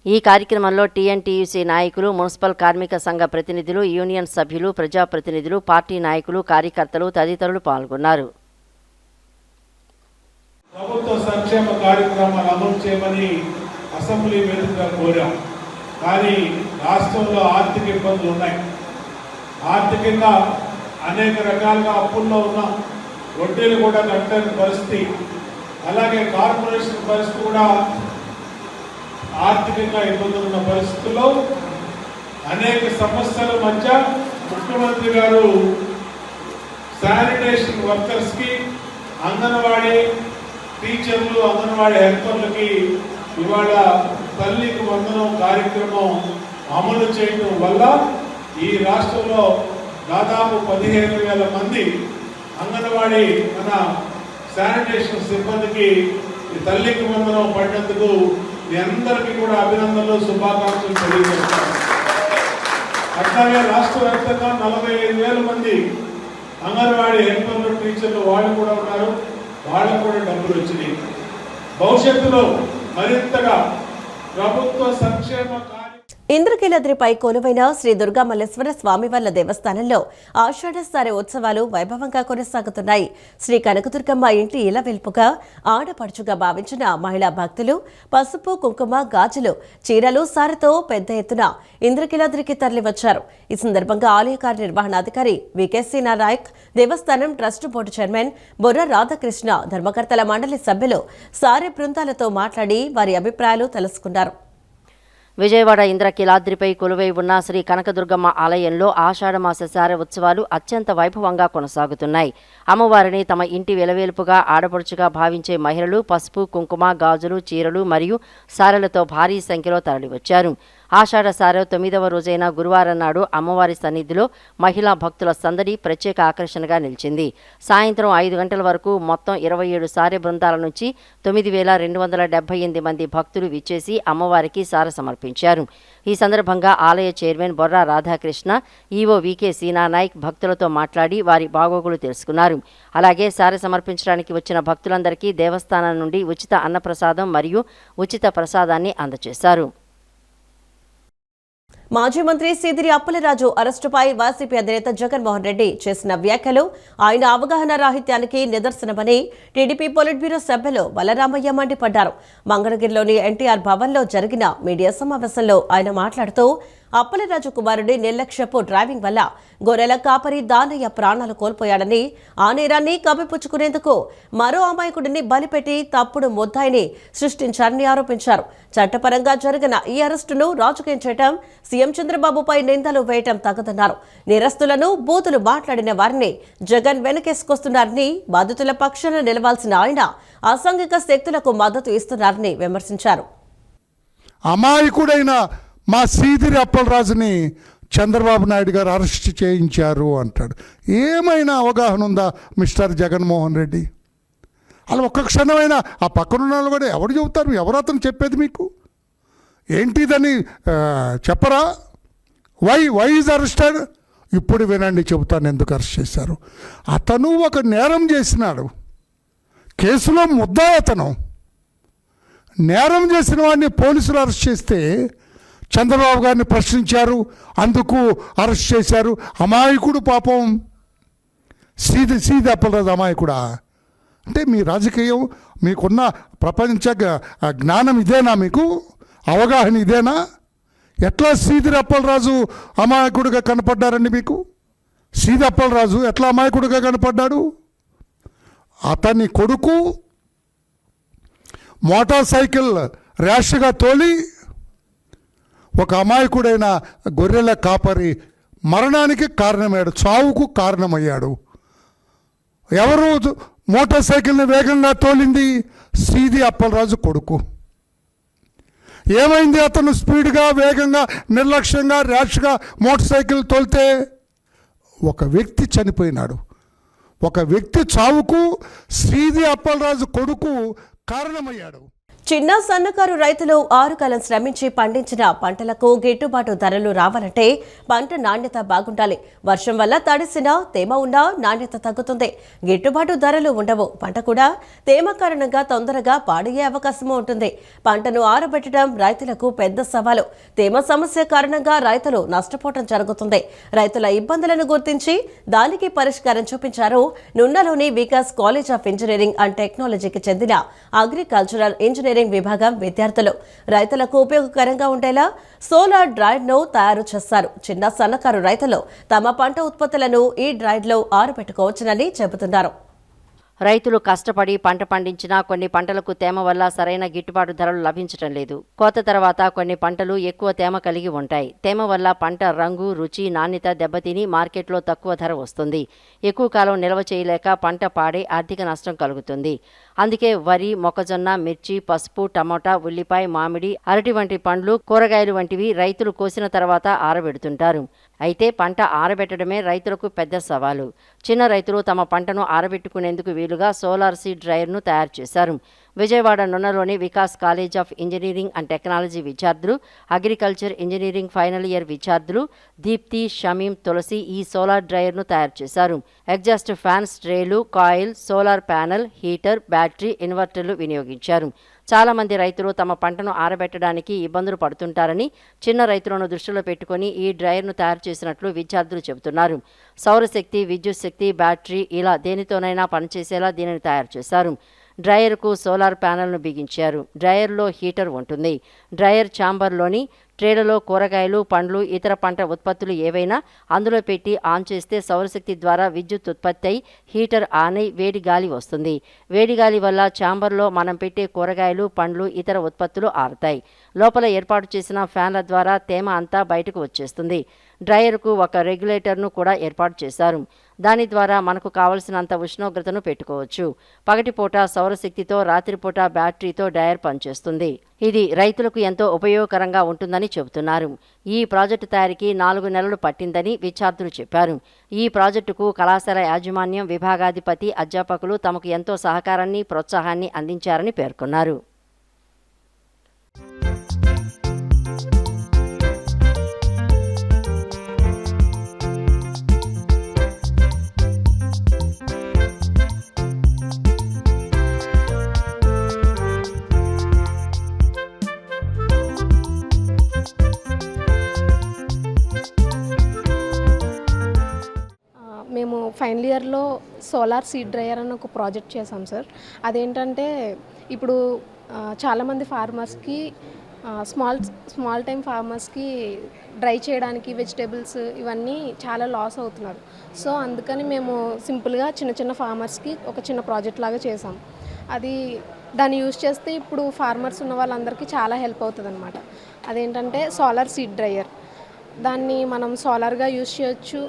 ఈ కార్యక్రమంలో టీఎన్టీయూసీ నాయకులు, మున్సిపల్ కార్మిక సంఘ ప్రతినిధులు, యూనియన్ సభ్యులు, ప్రజాప్రతినిధులు, పార్టీ నాయకులు, కార్యకర్తలు తదితరులు పాల్గొన్నారు. ప్రభుత్వ సంక్షేమ కార్యక్రమాలు అమలు చేయమని అసెంబ్లీ వేదికగా కోరాం. కానీ రాష్ట్రంలో ఆర్థిక ఇబ్బందులు ఉన్నాయి. ఆర్థికంగా అనేక రకాలుగా అప్పుల్లో ఉన్నాం. వడ్డీలు కూడా కట్టని పరిస్థితి. అలాగే కార్పొరేషన్ పరిస్థితి కూడా ఆర్థికంగా ఇబ్బందులు ఉన్న పరిస్థితుల్లో అనేక సమస్యల మధ్య ముఖ్యమంత్రి గారు శానిటేషన్ వర్కర్స్కి, అంగన్వాడీ టీచర్లు, అంగన్వాడీ హెల్పర్లకి ఇవాళ తల్లికి వందనం కార్యక్రమం అమలు చేయడం వల్ల ఈ రాష్ట్రంలో దాదాపు 15,000 మంది అంగన్వాడీ మన శానిటేషన్ సిబ్బందికి తల్లికి వందనం పడినందుకు మీ అందరికీ కూడా అభినందనలు, శుభాకాంక్షలు తెలియజేస్తాను. అట్లాగే రాష్ట్ర వ్యాప్తంగా 45,000 మంది అంగన్వాడీ హెల్పర్లు టీచర్లు వాళ్ళు కూడా ఉన్నారు. వాళ్ళకు కూడా డబ్బులు వచ్చినాయి. భవిష్యత్తులో మరింతగా ప్రభుత్వ సంక్షేమ ఇంద్రకీలాద్రిపై కొలువైన శ్రీ దుర్గామల్లేశ్వర స్వామివార్ల దేవస్థానంలో ఆషాఢసారి ఉత్సవాలు వైభవంగా కొనసాగుతున్నాయి. శ్రీ కనకదుర్గమ్మ ఇంటి ఇలవెల్పుగా ఆడపడుచుగా భావించిన మహిళా భక్తులు పసుపు, కుంకుమ, గాజులు, చీరలు, సారెతో పెద్ద ఎత్తున ఇంద్రకీలాద్రికి తరలివచ్చారు. ఈ సందర్భంగా ఆలయ కార్యనిర్వహణాధికారి వికేసీ నాయక్, దేవస్థానం ట్రస్ట్ బోర్డు చైర్మన్ బొర్ర రాధాకృష్ణ, ధర్మకర్తల మండలి సభ్యులు సారె బృందాలతో మాట్లాడి వారి అభిప్రాయాలు తెలుసుకున్నారు. విజయవాడ ఇంద్రకీలాద్రిపై కొలువై ఉన్న శ్రీ కనకదుర్గమ్మ ఆలయంలో ఆషాఢమాస శార ఉత్సవాలు అత్యంత వైభవంగా కొనసాగుతున్నాయి. అమ్మవారిని తమ ఇంటి వెలవేలుపుగా ఆడపడుచుగా భావించే మహిళలు పసుపు, కుంకుమ, గాజులు, చీరలు మరియు సారెలతో భారీ సంఖ్యలో తరలివచ్చారు. ఆషాఢ సార 9వ రోజైన గురువారం నాడు అమ్మవారి సన్నిధిలో మహిళా భక్తుల సందడి ప్రత్యేక ఆకర్షణగా నిలిచింది. సాయంత్రం 5 గంటల వరకు మొత్తం 27 సారె బృందాల నుంచి 9,278 మంది భక్తులు విచ్చేసి అమ్మవారికి సార సమర్పించారు. ఈ సందర్భంగా ఆలయ chairman Borra Radhakrishna, EO V K Seena Naik భక్తులతో మాట్లాడి వారి బాగోగులు తెలుసుకున్నారు. అలాగే సారె సమర్పించడానికి వచ్చిన భక్తులందరికీ దేవస్థానం నుండి ఉచిత అన్నప్రసాదం మరియు ఉచిత ప్రసాదాన్ని అందజేశారు. మాజీ మంత్రి సీదిరి అప్పలరాజు అరెస్టుపై వైసీపీ అధినేత జగన్మోహన్ రెడ్డి చేసిన వ్యాఖ్యలు ఆయన అవగాహన రాహిత్యానికి నిదర్శనమని టీడీపీ పొలిట్ బ్యూరో సభ్యులు బలరామయ్య మండిపడ్డారు. మంగళగిరిలోని ఎన్టీఆర్ భవన్లో జరిగిన మీడియా సమావేశంలో ఆయన మాట్లాడుతూ అప్పలరాజు కుమారుడి నిర్లక్ష్యపు డ్రైవింగ్ వల్ల గొర్రెల కాపరి దానయ్య ప్రాణాలు కోల్పోయాడని, ఆ నేరాన్ని కప్పిపుచ్చుకునేందుకు మరో అమాయకుడిని బలిపెట్టి తప్పుడు ముద్దాయిని సృష్టించారని ఆరోపించారు. చట్టపరంగా జరిగిన ఈ అరెస్టును రాజకీయం చేయటం, సీఎం చంద్రబాబుపై నిందలు వేయటం తగదన్నారు. నేరస్తులను బూతులు మాట్లాడిన వారిని జగన్ వెనకేసుకొస్తున్నారని, బాధితుల పక్షాన నిలవాల్సిన ఆయన అసాంఘిక శక్తులకు మద్దతు ఇస్తున్నారని విమర్శించారు. అమాయకుడైన మా సీదిరి అప్పలరాజుని చంద్రబాబు నాయుడు గారు అరెస్ట్ చేయించారు అంటాడు. ఏమైనా అవగాహన ఉందా మిస్టర్ జగన్మోహన్ రెడ్డి? అలా ఒక్క క్షణమైనా ఆ పక్కనున్న వాళ్ళు కూడా ఎవరు చెబుతారు? ఎవరు అతను చెప్పేది మీకు? ఏంటిదని చెప్పరా? Why is arrested? ఇప్పుడు వినండి, చెబుతాను ఎందుకు అరెస్ట్ చేశారు. అతను ఒక నేరం చేసినాడు, కేసులో ముద్దాయి అతను. నేరం చేసిన వాడిని పోలీసులు అరెస్ట్ చేస్తే చంద్రబాబు గారిని ప్రశ్నించారు, అందుకు అరెస్ట్ చేశారు. అమాయకుడు పాపం సీది అప్పలరాజు అమాయకుడా? అంటే మీ రాజకీయం, మీకున్న ప్రపంచ జ్ఞానం ఇదేనా? మీకు అవగాహన ఇదేనా? ఎట్లా సీదిరి అప్పలరాజు అమాయకుడిగా కనపడ్డారండి మీకు? సీది అప్పలరాజు ఎట్లా అమాయకుడిగా కనపడ్డాడు? అతని కొడుకు మోటార్ సైకిల్ ర్యాష్గా తోలి ఒక అమాయకుడైన గొర్రెల కాపరి మరణానికి కారణమయ్యాడు, చావుకు కారణమయ్యాడు. ఎవరు మోటార్ సైకిల్ని వేగంగా తోలింది? సీది అప్పలరాజు కొడుకు. ఏమైంది? అతను స్పీడ్గా, వేగంగా, నిర్లక్ష్యంగా, ర్యాష్గా మోటార్ సైకిల్ తోలితే ఒక వ్యక్తి చనిపోయినాడు. ఒక వ్యక్తి చావుకు సీది అప్పలరాజు కొడుకు కారణమయ్యాడు. చిన్న సన్నకారు రైతులు 6 కాలం శ్రమించి పండించిన పంటలకు గిట్టుబాటు ధరలు రావాలంటే పంట నాణ్యత బాగుండాలి. వర్షం వల్ల తడిసినా, తేమ ఉన్నా నాణ్యత తగ్గుతుంది. గిట్టుబాటు ధరలు ఉండవు. పంట కూడా తేమ కారణంగా తొందరగా పాడయ్యే అవకాశం ఉంటుంది. పంటను ఆరబెట్టడం రైతులకు పెద్ద సవాలు. తేమ సమస్య కారణంగా రైతులు నష్టపోవడం జరుగుతుంది. రైతుల ఇబ్బందులను గుర్తించి దానికి పరిష్కారం చూపించారు నున్నలోని Vikas college of engineering and టెక్నాలజీకి చెందిన అగ్రికల్చరల్ ఇంజనీరింగ్ విభాగం విద్యార్థులు. రైతులకు ఉపయోగకరంగా ఉండేలా సోలార్ డ్రైడ్ను తయారు చేస్తారు. చిన్న సన్నకారు రైతులు తమ పంట ఉత్పత్తులను ఈ డ్రైడ్లో ఆరబెట్టుకోవచ్చునని చెబుతున్నారు. రైతులు కష్టపడి పంట పండించినా కొన్ని పంటలకు తేమ వల్ల సరైన గిట్టుబాటు ధరలు లభించటం లేదు. కోత తర్వాత కొన్ని పంటలు ఎక్కువ తేమ కలిగి ఉంటాయి. తేమ వల్ల పంట రంగు, రుచి, నాణ్యత దెబ్బతిని మార్కెట్లో తక్కువ ధర వస్తుంది. ఎక్కువ కాలం నిల్వ చేయలేక పంట పాడే ఆర్థిక నష్టం కలుగుతుంది. అందుకే వరి, మొక్కజొన్న, మిర్చి, పసుపు, టమోటా, ఉల్లిపాయ, మామిడి, అరటి వంటి పండ్లు, కూరగాయలు వంటివి రైతులు కోసిన తర్వాత ఆరబెడుతుంటారు. అయితే పంట ఆరబెట్టడమే రైతులకు పెద్ద సవాలు. చిన్న రైతులు తమ పంటను ఆరబెట్టుకునేందుకు వీలుగా సోలార్ సీడ్ డ్రైయర్ను తయారు చేశారు. విజయవాడ నున్నలోని Vikas college of engineering and technology విద్యార్థులు, అగ్రికల్చర్ ఇంజనీరింగ్ ఫైనల్ ఇయర్ విద్యార్థులు దీప్తి, షమీం, తులసి ఈ సోలార్ డ్రైయర్ను తయారు చేశారు. ఎగ్జాస్ట్ ఫ్యాన్స్, ట్రేలు, coil, solar panel, heater, battery, ఇన్వర్టర్లు వినియోగించారు. చాలా మంది రైతులు తమ పంటను ఆరబెట్టడానికి ఇబ్బందులు పడుతుంటారని, చిన్న రైతులను దృష్టిలో పెట్టుకుని ఈ డ్రైయర్ను తయారు చేసినట్లు విద్యార్థులు చెబుతున్నారు. సౌరశక్తి, విద్యుత్ శక్తి, బ్యాటరీ ఇలా దేనితోనైనా పనిచేసేలా దీనిని తయారు చేశారు. డ్రైయర్కు సోలార్ ప్యానెల్ను బిగించారు. డ్రైయర్లో హీటర్ ఉంటుంది. డ్రైయర్ ఛాంబర్లోని ట్రేలలో కూరగాయలు, పండ్లు, ఇతర పంట ఉత్పత్తులు ఏవైనా అందులో పెట్టి ఆన్ చేస్తే సౌరశక్తి ద్వారా విద్యుత్ ఉత్పత్తి అయి హీటర్ ఆన్ అయి వేడి గాలి వస్తుంది. వేడి గాలి వల్ల ఛాంబర్లో మనం పెట్టే కూరగాయలు, పండ్లు, ఇతర ఉత్పత్తులు ఆరుతాయి. లోపల ఏర్పాటు చేసిన ఫ్యాన్ల ద్వారా తేమ అంతా బయటకు వచ్చేస్తుంది. డ్రైయర్కు ఒక రెగ్యులేటర్ను కూడా ఏర్పాటు చేశారు. దాని ద్వారా మనకు కావలసినంత ఉష్ణోగ్రతను పెట్టుకోవచ్చు. పగటిపూట సౌరశక్తితో, రాత్రిపూట బ్యాటరీతో డ్రైయర్ పనిచేస్తుంది. ఇది రైతులకు ఎంతో ఉపయోగకరంగా ఉంటుందని చెబుతున్నారు. ఈ ప్రాజెక్టు తయారీకి 4 నెలలు పట్టిందని విద్యార్థులు చెప్పారు. ఈ ప్రాజెక్టుకు కళాశాల యాజమాన్యం, విభాగాధిపతి, అధ్యాపకులు తమకు ఎంతో సహకారాన్ని, ప్రోత్సాహాన్ని అందించారని పేర్కొన్నారు. మేము ఫైనల్ ఇయర్లో సోలార్ సీడ్ డ్రైయర్ అని ఒక ప్రాజెక్ట్ చేసాం సార్. అదేంటంటే ఇప్పుడు చాలామంది ఫార్మర్స్కి స్మాల్ టైం ఫార్మర్స్కి డ్రై చేయడానికి వెజిటేబుల్స్ ఇవన్నీ చాలా లాస్ అవుతున్నారు. సో అందుకని మేము సింపుల్గా చిన్న ఫార్మర్స్కి ఒక చిన్న ప్రాజెక్ట్ లాగా చేసాం. దాన్ని యూజ్ చేస్తే ఇప్పుడు ఫార్మర్స్ ఉన్న వాళ్ళందరికీ చాలా హెల్ప్ అవుతుంది అనమాట. అదేంటంటే సోలార్ సీడ్ డ్రైయర్. దాన్ని మనం సోలార్గా యూజ్ చేయొచ్చు,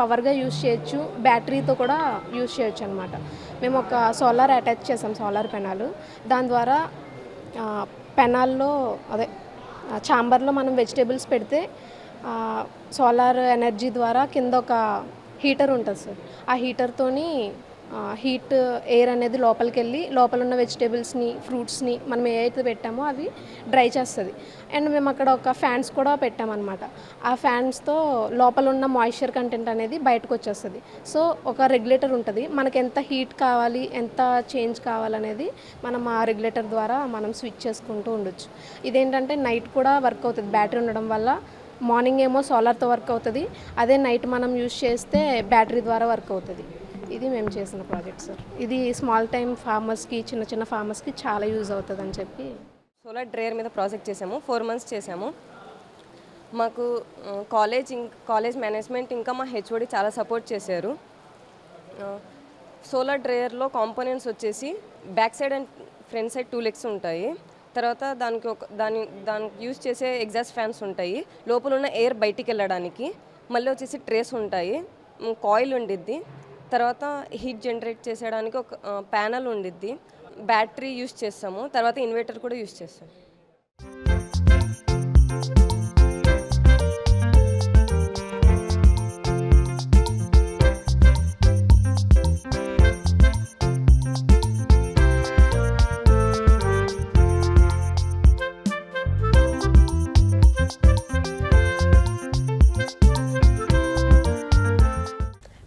పవర్గా యూజ్ చేయొచ్చు, బ్యాటరీతో కూడా యూజ్ చేయొచ్చు అనమాట. మేము ఒక సోలార్ అటాచ్ చేసాం, సోలార్ పెనాలు. దాని ద్వారా పెనాల్లో ఛాంబర్లో మనం వెజిటేబుల్స్ పెడితే సోలార్ ఎనర్జీ ద్వారా కింద ఒక హీటర్ ఉంటుంది సార్. ఆ హీటర్తోని హీట్ ఎయిర్ అనేది లోపలికి వెళ్ళి లోపల ఉన్న వెజిటేబుల్స్ని, ఫ్రూట్స్ని మనం ఏవైతే పెట్టామో అవి డ్రై చేస్తుంది. అండ్ మేము అక్కడ ఒక ఫ్యాన్స్ కూడా పెట్టామన్నమాట. ఆ ఫ్యాన్స్తో లోపల ఉన్న మాయిశ్చర్ కంటెంట్ అనేది బయటకు వచ్చేస్తుంది. సో ఒక రెగ్యులేటర్ ఉంటుంది. మనకి ఎంత హీట్ కావాలి, ఎంత చేంజ్ కావాలనేది మనం ఆ రెగ్యులేటర్ ద్వారా మనం స్విచ్ చేసుకుంటూ ఉండొచ్చు. ఇదేంటంటే నైట్ కూడా వర్క్ అవుతుంది బ్యాటరీ ఉండడం వల్ల. మార్నింగ్ ఏమో సోలార్తో వర్క్ అవుతుంది, అదే నైట్ మనం యూజ్ చేస్తే బ్యాటరీ ద్వారా వర్క్ అవుతుంది. ఇది మేము చేసిన ప్రాజెక్ట్ సార్. ఇది స్మాల్ టైం ఫార్మర్స్కి, చిన్న ఫార్మర్స్కి చాలా యూజ్ అవుతుంది అని చెప్పి సోలార్ డ్రైయర్ మీద ప్రాజెక్ట్ చేసాము. 4 months చేసాము. మాకు కాలేజ్ మేనేజ్మెంట్ ఇంకా మా హెచ్ఓడి చాలా సపోర్ట్ చేశారు. సోలార్ డ్రైయర్లో కాంపోనెంట్స్ వచ్చేసి back side and front side 2 legs ఉంటాయి. తర్వాత దానికి యూజ్ చేసే ఎగ్జాస్ట్ ఫ్యాన్స్ ఉంటాయి. లోపల ఉన్న ఎయిర్ బయటికి వెళ్ళడానికి. మళ్ళీ వచ్చేసి ట్రేస్ ఉంటాయి, కాయిల్ ఉండిద్ది. తర్వాత హీట్ జనరేట్ చేసేయడానికి ఒక ప్యానల్ ఉండిద్ది. బ్యాటరీ యూజ్ చేస్తాము. తర్వాత ఇన్వర్టర్ కూడా యూజ్ చేస్తాము.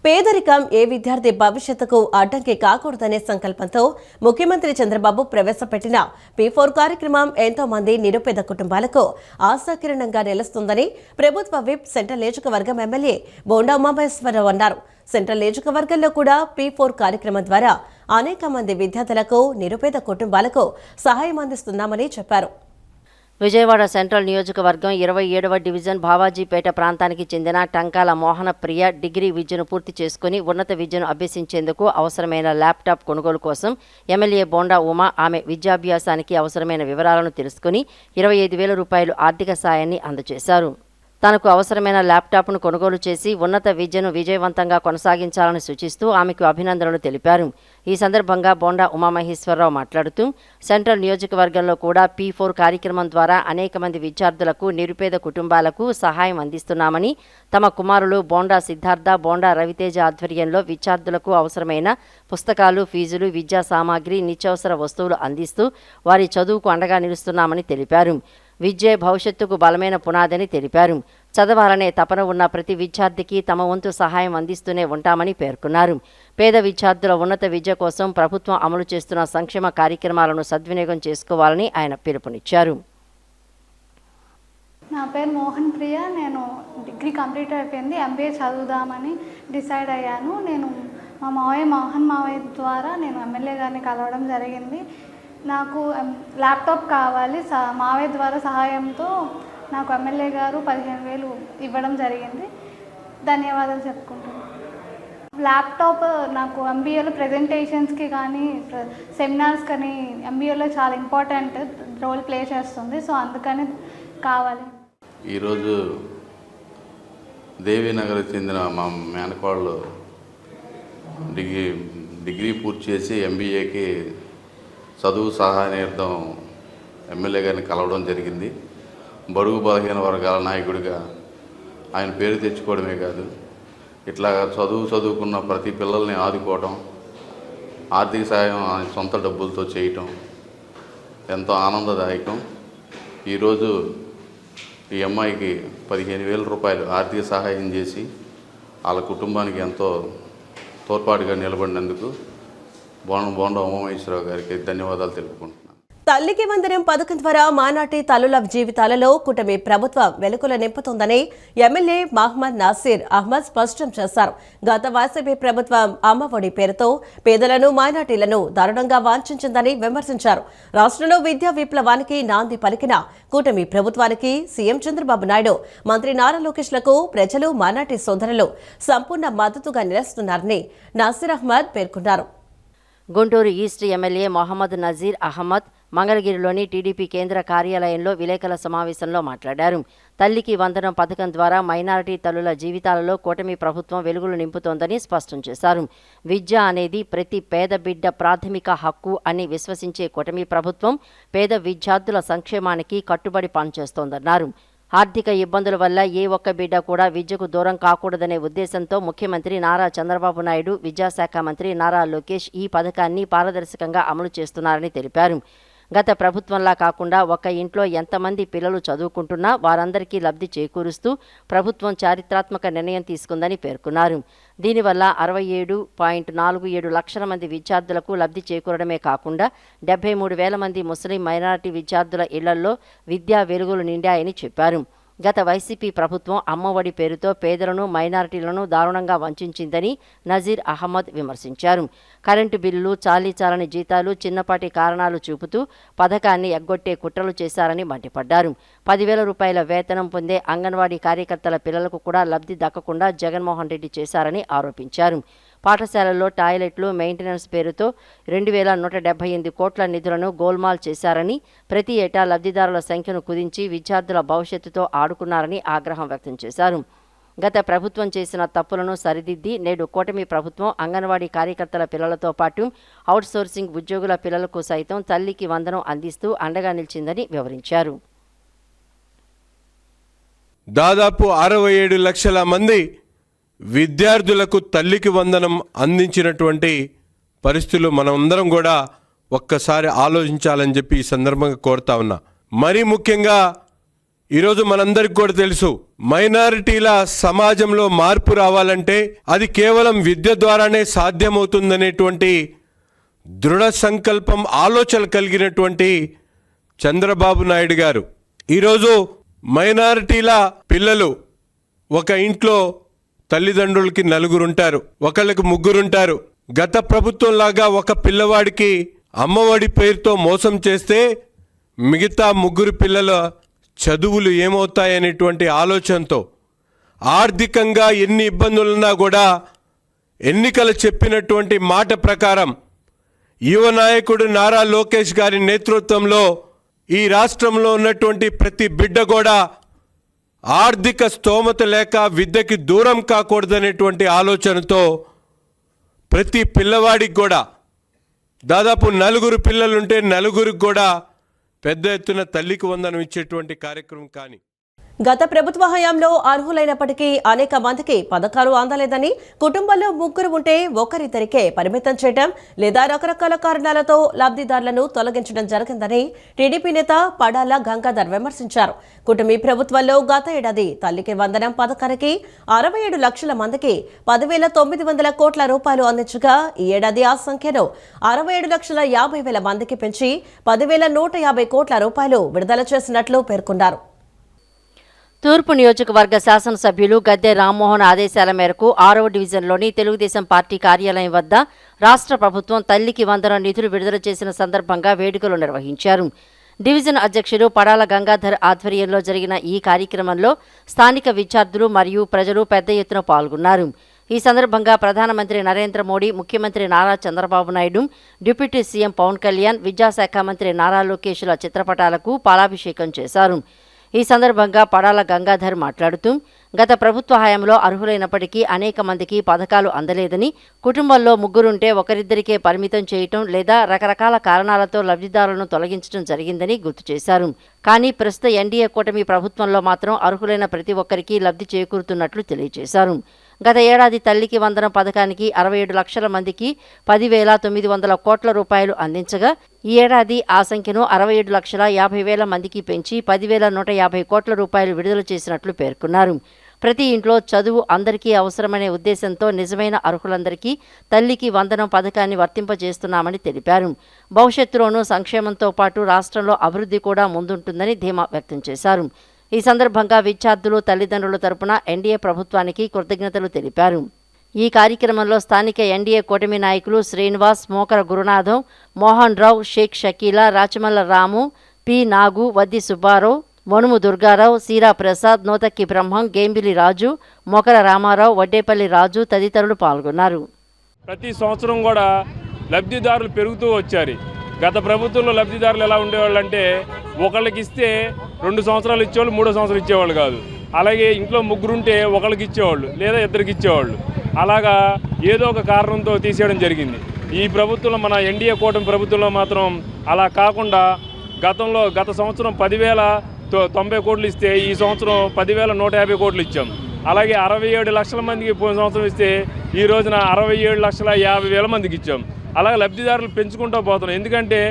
పేదరికం ఏ విద్యార్థి భవిష్యత్తుకు అడ్డంకి కాకూడదనే సంకల్పంతో ముఖ్యమంత్రి చంద్రబాబు ప్రవేశపెట్టిన P4 కార్యక్రమం ఎంతో మంది నిరుపేద కుటుంబాలకు ఆశాకిరణంగా నిలుస్తుందని ప్రభుత్వ విప్ సెంట్రల్ నియోజకవర్గం ఎమ్మెల్యే బోండా ఉమామహేశ్వరరావు అన్నారు. సెంట్రల్ నియోజకవర్గంలో కూడా P4 కార్యక్రమం ద్వారా అనేక మంది విద్యార్థులకు, నిరుపేద కుటుంబాలకు సహాయం అందిస్తున్నామని చెప్పారు. విజయవాడ సెంట్రల్ నియోజకవర్గం 27వ డివిజన్ భావాజీపేట ప్రాంతానికి చెందిన టంకాల మోహన ప్రియ డిగ్రీ విద్యను పూర్తి చేసుకుని ఉన్నత విద్యను అభ్యసించేందుకు అవసరమైన ల్యాప్టాప్ కొనుగోలు కోసం ఎమ్మెల్యే బోండా ఉమా ఆమె విద్యాభ్యాసానికి అవసరమైన వివరాలను తెలుసుకుని 25,000 రూపాయలు ఆర్థిక సాయాన్ని అందజేశారు. తనకు అవసరమైన ల్యాప్టాప్ను కొనుగోలు చేసి ఉన్నత విద్యను విజయవంతంగా కొనసాగించాలని సూచిస్తూ ఆమెకు అభినందనలు తెలిపారు. ఈ సందర్భంగా బోండా ఉమామహేశ్వరరావు మాట్లాడుతూ సెంట్రల్ నియోజకవర్గంలో కూడా P4 కార్యక్రమం ద్వారా అనేక మంది విద్యార్థులకు, నిరుపేద కుటుంబాలకు సహాయం అందిస్తున్నామని, తమ కుమారులు బోండా సిద్ధార్థ, బోండా రవితేజ ఆధ్వర్యంలో విద్యార్థులకు అవసరమైన పుస్తకాలు, ఫీజులు, విద్యా సామాగ్రి, నిత్యావసర వస్తువులు అందిస్తూ వారి చదువుకు అండగా నిలుస్తున్నామని తెలిపారు. విద్యే భవిష్యత్తుకు బలమైన పునాదని తెలిపారు. చదవాలనే తపన ఉన్న ప్రతి విద్యార్థికి తమ వంతు సహాయం అందిస్తూనే ఉంటామని పేర్కొన్నారు. పేద విద్యార్థుల ఉన్నత విద్య కోసం ప్రభుత్వం అమలు చేస్తున్న సంక్షేమ కార్యక్రమాలను సద్వినియోగం చేసుకోవాలని ఆయన పిలుపునిచ్చారు. నా పేరు మోహన్ ప్రియ. నేను డిగ్రీ కంప్లీట్ అయిపోయింది. MBA చదువుదామని డిసైడ్ అయ్యాను. నేను మా మోహన్ మావయ్య ద్వారా నేను ఎమ్మెల్యే గారిని కలవడం జరిగింది. నాకు ల్యాప్టాప్ కావాలి. మావయ్య ద్వారా సహాయంతో నాకు ఎమ్మెల్యే గారు 15,000 ఇవ్వడం జరిగింది. ధన్యవాదాలు చెప్పుకుంటున్నాను. ల్యాప్టాప్ నాకు MBAలో ప్రజెంటేషన్స్కి కానీ సెమినార్స్ కానీ MBAలో చాలా ఇంపార్టెంట్ రోల్ ప్లే చేస్తుంది. సో అందుకని కావాలి. ఈరోజు దేవీనగర్కి చెందిన మా మేనకోళ్ళు డిగ్రీ పూర్తి చేసి MBAకి చదువు సహాయార్థం ఎమ్మెల్యే గారిని కలవడం జరిగింది. బడుగు బలహీన వర్గాల నాయకుడిగా ఆయన పేరు తెచ్చుకోవడమే కాదు, ఇట్లా చదువుకున్న ప్రతి పిల్లల్ని ఆదుకోవడం, ఆర్థిక సాయం సొంత డబ్బులతో చేయటం ఎంతో ఆనందదాయకం. ఈరోజు ఈ అమ్మాయికి 15,000 రూపాయలు ఆర్థిక సహాయం చేసి వాళ్ళ కుటుంబానికి ఎంతో తోడ్పాటుగా నిలబడినందుకు బోండ ఉమామహేశ్వరరావు గారికి ధన్యవాదాలు తెలుపుకుంటున్నాను. తల్లికి వందనం పథకం ద్వారా మానాటి తల్లుల జీవితాలలో కూటమి ప్రభుత్వం వెలుగులు నింపుతుందని ఎమ్మెల్యే మహమ్మద్ నాసిర్ అహ్మద్ స్పష్టం చేశారు. గత వైసీపీ ప్రభుత్వం అమ్మఒడి పేరుతో పేదలను, మైనార్టీలను దారుణంగా వాంఛించిందని విమర్శించారు. రాష్ట్రంలో విద్యా విప్లవానికి నాంది పలికిన కూటమి ప్రభుత్వానికి సీఎం చంద్రబాబు నాయుడు, మంత్రి నారా లోకేష్లకు ప్రజలు, మైనార్టీ సోదరులు సంపూర్ణ మద్దతుగా నిలుస్తున్నారని నాసిర్ అహ్మద్ పేర్కొన్నారు. గుంటూరు ఈస్ట్ ఎమ్మెల్యే మొహమ్మద్ నజీర్ అహ్మద్ మంగళగిరిలోని టీడీపీ కేంద్ర కార్యాలయంలో విలేకరుల సమావేశంలో మాట్లాడారు. తల్లికి వందనం పథకం ద్వారా మైనారిటీ తల్లుల జీవితాలలో కూటమి ప్రభుత్వం వెలుగులు నింపుతోందని స్పష్టం చేశారు. విద్య అనేది ప్రతి పేద బిడ్డ ప్రాథమిక హక్కు అని విశ్వసించే కూటమి ప్రభుత్వం పేద విద్యార్థుల సంక్షేమానికి కట్టుబడి పనిచేస్తోందన్నారు. ఆర్థిక ఇబ్బందుల వల్ల ఏ ఒక్క బిడ్డ కూడా విద్యకు దూరం కాకూడదనే ఉద్దేశంతో ముఖ్యమంత్రి నారా చంద్రబాబు నాయుడు, విద్యాశాఖ మంత్రి నారా లోకేష్ ఈ పథకాన్ని పారదర్శకంగా అమలు చేస్తున్నారని తెలిపారు. గత ప్రభుత్వంలా కాకుండా ఒక ఇంట్లో ఎంతమంది పిల్లలు చదువుకుంటున్నా వారందరికీ లబ్ధి చేకూరుస్తూ ప్రభుత్వం చారిత్రాత్మక నిర్ణయం తీసుకుందని పేర్కొన్నారు. దీనివల్ల 67.47 లక్షల మంది విద్యార్థులకు లబ్ధి చేకూరడమే కాకుండా 73,000 మంది ముస్లిం మైనారిటీ విద్యార్థుల ఇళ్లలో విద్యా వెలుగులు నిండాయని చెప్పారు. గత వైసీపీ ప్రభుత్వం అమ్మఒడి పేరుతో పేదలను, మైనారిటీలను దారుణంగా వంచిందని నజీర్ అహ్మద్ విమర్శించారు. కరెంటు బిల్లులు, చాలీచాలని జీతాలు, చిన్నపాటి కారణాలు చూపుతూ పథకాన్ని ఎగ్గొట్టే కుట్రలు చేశారని మండిపడ్డారు. 10,000 రూపాయల వేతనం పొందే అంగన్వాడీ కార్యకర్తల పిల్లలకు కూడా లబ్ధి దక్కకుండా జగన్మోహన్ రెడ్డి చేశారని ఆరోపించారు. పాఠశాలల్లో టాయిలెట్లు, మెయింటెనెన్స్ పేరుతో 2,178 కోట్ల నిధులను గోల్మాల్ చేశారని, ప్రతి ఏటా లబ్ధిదారుల సంఖ్యను కుదించి విద్యార్థుల భవిష్యత్తుతో ఆడుకున్నారని ఆగ్రహం వ్యక్తం చేశారు. గత ప్రభుత్వం చేసిన తప్పులను సరిదిద్ది నేడు కూటమి ప్రభుత్వం అంగన్వాడీ కార్యకర్తల పిల్లలతో పాటు అవుట్సోర్సింగ్ ఉద్యోగుల పిల్లలకు సైతం తల్లికి వందనం అందిస్తూ అండగా నిలిచిందని వివరించారు. దాదాపు 67 లక్షల మంది విద్యార్థులకు తల్లికి వందనం అందించినటువంటి పరిస్థితులు మనమందరం కూడా ఒక్కసారి ఆలోచించాలని చెప్పి ఈ సందర్భంగా కోరుతా ఉన్నా. మరీ ముఖ్యంగా ఈరోజు మనందరికీ కూడా తెలుసు, మైనారిటీల సమాజంలో మార్పు రావాలంటే అది కేవలం విద్య ద్వారానే సాధ్యమవుతుందనేటువంటి దృఢ సంకల్పం, ఆలోచన కలిగినటువంటి చంద్రబాబు నాయుడు గారు ఈరోజు మైనారిటీల పిల్లలు ఒక ఇంట్లో తల్లిదండ్రులకి 4 ఉంటారు, ఒకళ్ళకి 3 ఉంటారు. గత ప్రభుత్వం లాగా ఒక పిల్లవాడికి అమ్మఒడి పేరుతో మోసం చేస్తే మిగతా 3 పిల్లల చదువులు ఏమవుతాయనేటువంటి ఆలోచనతో ఆర్థికంగా ఎన్ని ఇబ్బందులున్నా కూడా ఎన్నికలు చెప్పినటువంటి మాట ప్రకారం యువ నాయకుడు నారా లోకేష్ గారి నేతృత్వంలో ఈ రాష్ట్రంలో ఉన్నటువంటి ప్రతి బిడ్డ కూడా ఆర్థిక స్తోమత లేక విద్యకి దూరం కాకూడదనేటువంటి ఆలోచనతో ప్రతి పిల్లవాడికి కూడా దాదాపు 4 పిల్లలుంటే 4కి కూడా పెద్ద ఎత్తున తల్లికి వందనం ఇచ్చేటువంటి కార్యక్రమం. కానీ గత ప్రభుత్వ హయాంలో అర్హులైనప్పటికీ అనేక మందికి పథకాలు అందలేదని, కుటుంబంలో ముగ్గురు ఉంటే ఒకరిద్దరికే పరిమితం చేయడం లేదా రకరకాల కారణాలతో లబ్ధిదారులను తొలగించడం జరిగిందని టీడీపీ నేత పడాల గంగాధర్ విమర్శించారు. కూటమి ప్రభుత్వంలో గత ఏడాది తల్లికి వందనం పథకానికి 67 లక్షల మందికి 10,900 కోట్ల రూపాయలు అందించగా ఈ ఏడాది ఆ సంఖ్యను 67,50,000 మందికి పెంచి 10,150 కోట్ల రూపాయలు విడుదల చేసినట్లు పేర్కొన్నారు. తూర్పు నియోజకవర్గ శాసనసభ్యులు గద్దె రామ్మోహన్ ఆదేశాల మేరకు 6వ డివిజన్లోని తెలుగుదేశం పార్టీ కార్యాలయం వద్ద రాష్ట్ర ప్రభుత్వం తల్లికి వందనం నిధులు విడుదల చేసిన సందర్భంగా వేడుకలు నిర్వహించారు. డివిజన్ అధ్యక్షులు పడాల గంగాధర్ ఆధ్వర్యంలో జరిగిన ఈ కార్యక్రమంలో స్థానిక విద్యార్థులు మరియు ప్రజలు పెద్ద ఎత్తున పాల్గొన్నారు. ఈ సందర్భంగా ప్రధానమంత్రి నరేంద్ర మోడీ, ముఖ్యమంత్రి నారా చంద్రబాబు నాయుడు, డిప్యూటీ సీఎం పవన్ కళ్యాణ్, విద్యాశాఖ మంత్రి నారా లోకేష్ల చిత్రపటాలకు పాలాభిషేకం చేశారు. ఈ సందర్భంగా పడాల గంగాధర్ మాట్లాడుతూ గత ప్రభుత్వ హయాంలో అర్హులైనప్పటికీ అనేక మందికి పథకాలు అందలేదని, కుటుంబంలో ముగ్గురుంటే ఒకరిద్దరికే పరిమితం చేయటం లేదా రకరకాల కారణాలతో లబ్ధిదారులను తొలగించడం జరిగిందని గుర్తు చేశారు. కానీ ప్రస్తుత ఎన్డీఏ కూటమి ప్రభుత్వంలో మాత్రం అర్హులైన ప్రతి ఒక్కరికి లబ్ధి చేకూరుతున్నట్లు తెలియజేశారు. గత ఏడాది తల్లికి వందనం పథకానికి 67 లక్షల మందికి 10,900 కోట్ల రూపాయలు అందించగా ఈ ఏడాది ఆ సంఖ్యను 67,50,000 మందికి పెంచి 10,150 కోట్ల రూపాయలు విడుదల చేసినట్లు పేర్కొన్నారు. ప్రతి ఇంట్లో చదువు అందరికీ అవసరమనే ఉద్దేశంతో నిజమైన అర్హులందరికీ తల్లికి వందనం పథకాన్ని వర్తింపజేస్తున్నామని తెలిపారు. భవిష్యత్తులోనూ సంక్షేమంతో పాటు రాష్ట్రంలో అభివృద్ధి కూడా ముందుంటుందని ధీమా వ్యక్తం చేశారు. ఈ సందర్భంగా విద్యార్థులు, తల్లిదండ్రుల తరపున ఎన్డీఏ ప్రభుత్వానికి కృతజ్ఞతలు తెలిపారు. ఈ కార్యక్రమంలో స్థానిక ఎన్డీఏ కూటమి నాయకులు శ్రీనివాస్, మోకర గురునాథం, మోహన్ రావు, షేక్ షకీలా, రాచమల్ల రాము, పి నాగు, వద్ది సుబ్బారావు, మనుము దుర్గారావు, సీరా ప్రసాద్, నోతక్కి బ్రహ్మం, గేంబిలి రాజు, మోకర రామారావు, వడ్డేపల్లి రాజు తదితరులు పాల్గొన్నారు. ప్రతి సంవత్సరం కూడా లబ్ధిదారులు పెరుగుతూ వచ్చారు. గత ప్రభుత్వంలో లబ్ధిదారులు ఎలా ఉండేవాళ్ళు అంటే ఒకళ్ళకి ఇస్తే 2 సంవత్సరాలు ఇచ్చేవాళ్ళు, 3 సంవత్సరాలు ఇచ్చేవాళ్ళు కాదు. అలాగే ఇంట్లో ముగ్గురుంటే ఒకళ్ళకి ఇచ్చేవాళ్ళు లేదా ఇద్దరికి ఇచ్చేవాళ్ళు. అలాగా ఏదో ఒక కారణంతో తీసేయడం జరిగింది. ఈ ప్రభుత్వంలో, మన ఎన్డీఏ కూటమి ప్రభుత్వంలో మాత్రం అలా కాకుండా గత సంవత్సరం 10,090 కోట్లు ఇస్తే ఈ సంవత్సరం 10,150 కోట్లు ఇచ్చాం. అలాగే 67 లక్షల మందికి పోయిన సంవత్సరం ఇస్తే ఈ రోజున 67,50,000 మందికి ఇచ్చాం. అలాగే లబ్ధిదారులు పెంచుకుంటూ పోతున్నాం. ఎందుకంటే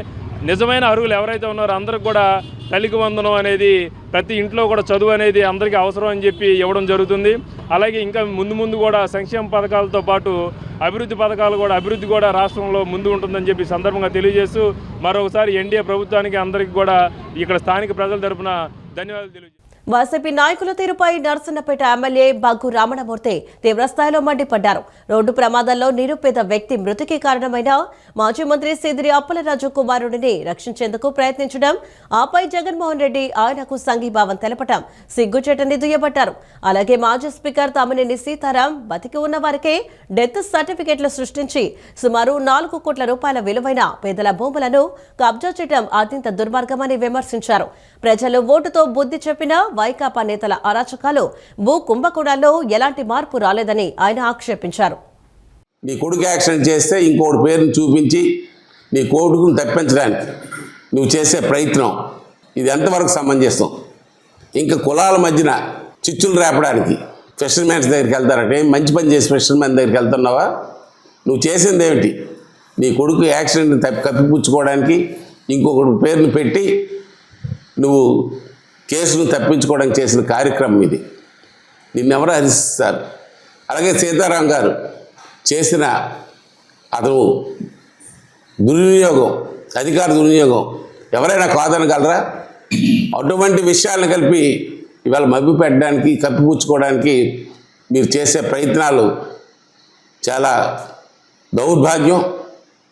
నిజమైన అర్హులు ఎవరైతే ఉన్నారో అందరికి కూడా తల్లికి వందనం అనేది, ప్రతి ఇంట్లో కూడా చదువు అనేది అందరికీ అవసరం అని చెప్పి ఇవ్వడం జరుగుతుంది. అలాగే ఇంకా ముందు కూడా సంక్షేమ పథకాలతో పాటు అభివృద్ధి కూడా రాష్ట్రంలో ముందు ఉంటుందని చెప్పి సందర్భంగా తెలియజేస్తూ మరొకసారి ఎన్డీఏ ప్రభుత్వానికి అందరికీ కూడా ఇక్కడ స్థానిక ప్రజల తరపున ధన్యవాదాలు తెలియజేస్తాను. వైసీపీ నాయకుల తీరుపై నర్సన్నపేట ఎమ్మెల్యే బగ్గు రామణమూర్తి తీవ్రస్థాయిలో మండిపడ్డారు. రోడ్డు ప్రమాదంలో నిరుపేద వ్యక్తి మృతికి కారణమైన మాజీ మంత్రి సీదిరి అప్పలరాజు కుమారుడిని రక్షించేందుకు ప్రయత్నించడం, ఆపై జగన్మోహన్ రెడ్డి ఆయనకు సంఘీభావం తెలపడం సిగ్గుచేటని దుయ్యబట్టారు. అలాగే మాజీ స్పీకర్ తమ్మినేని సీతారాం బతికి ఉన్న వారికే డెత్ సర్టిఫికెట్లు సృష్టించి సుమారు 4 కోట్ల రూపాయల విలువైన పేదల భూములను కబ్జా చేయడం అత్యంత దుర్మార్గమని విమర్శించారు. ప్రజలు ఓటుతో బుద్ధి చెప్పినా వైకాపా నేతల అరాచకాలు, భూ కుంభకోణాల్లో ఎలాంటి మార్పు రాలేదని ఆయన ఆక్షేపించారు. నీ కొడుకు యాక్సిడెంట్ చేస్తే ఇంకోటి పేరుని చూపించి నీ కొడుకును తప్పించడానికి నువ్వు చేసే ప్రయత్నం ఇది ఎంతవరకు సమంజసం? ఇంకా కులాల మధ్యన చిచ్చులు రేపడానికి ఫిషర్మెన్స్ దగ్గరికి వెళ్తారంటే మంచి పని చేసి ఫిషర్మెన్ దగ్గరికి వెళ్తున్నావా? నువ్వు చేసింది ఏమిటి? నీ కొడుకు యాక్సిడెంట్ని కప్పిపుచ్చుకోవడానికి ఇంకొకటి పేరుని పెట్టి నువ్వు కేసును తప్పించుకోవడానికి చేసిన కార్యక్రమం ఇది. నిన్నెవరు హరిస్తారు? అలాగే సీతారాం గారు చేసిన అతను దుర్వినియోగం, అధికార దుర్వినియోగం ఎవరైనా కాదనగలరా? అటువంటి విషయాలను కలిపి ఇవాళ మభ్య పెట్టడానికి, కప్పిపుచ్చుకోవడానికి మీరు చేసే ప్రయత్నాలు చాలా దౌర్భాగ్యం.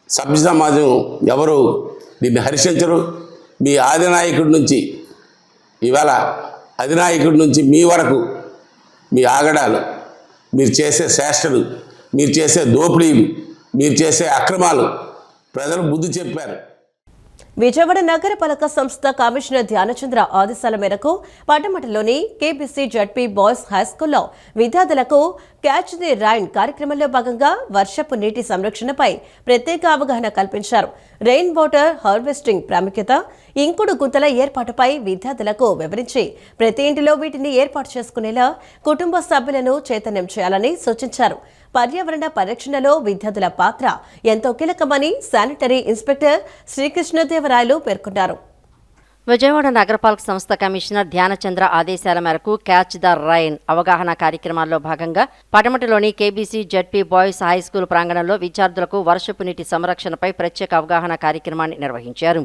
సభ్య సమాజం ఎవరు దీన్ని హర్షించరు. మీ ఆదినాయకుడి నుంచి ఇవాళ అధినాయకుడి నుంచి మీ వరకు మీ ఆగడాలు, మీరు చేసే చేష్టలు, మీరు చేసే దోపిడీలు, మీరు చేసే అక్రమాలు ప్రజలు బుద్ధి చెప్పారు. విజయవాడ నగరపాలక సంస్థ కమిషనర్ ధ్యానచంద్ర ఆదేశాల మేరకు పట్టమటలోని కేబీసీ జడ్పీ బాయ్స్ హైస్కూల్లో విద్యార్థులకు క్యాచ్ ది రైన్ కార్యక్రమంలో భాగంగా వర్షపు నీటి సంరక్షణపై ప్రత్యేక అవగాహన కల్పించారు. రెయిన్ వాటర్ హార్వెస్టింగ్ ప్రాముఖ్యత, ఇంకుడు గుంతల ఏర్పాటుపై విద్యార్థులకు వివరించి ప్రతి ఇంటిలో వీటిని ఏర్పాటు చేసుకునేలా కుటుంబ సభ్యులను చైతన్యం చేయాలని సూచించారు. పర్యావరణ పరిరక్షణలో విద్యార్థుల పాత్ర ఎంతో కీలకమని శానిటరీ ఇన్స్పెక్టర్ శ్రీకృష్ణదేవరాయలు పేర్కొన్నారు. విజయవాడ నగరపాలక సంస్థ కమిషనర్ ధ్యానచంద్ర ఆదేశాల మేరకు క్యాచ్ ద రైన్ అవగాహన కార్యక్రమాల్లో భాగంగా పటమటలోని కేబీసీ జడ్పీ బాయ్స్ హైస్కూల్ ప్రాంగణంలో విద్యార్థులకు వర్షపు నీటి సంరక్షణపై ప్రత్యేక అవగాహన కార్యక్రమాన్ని నిర్వహించారు.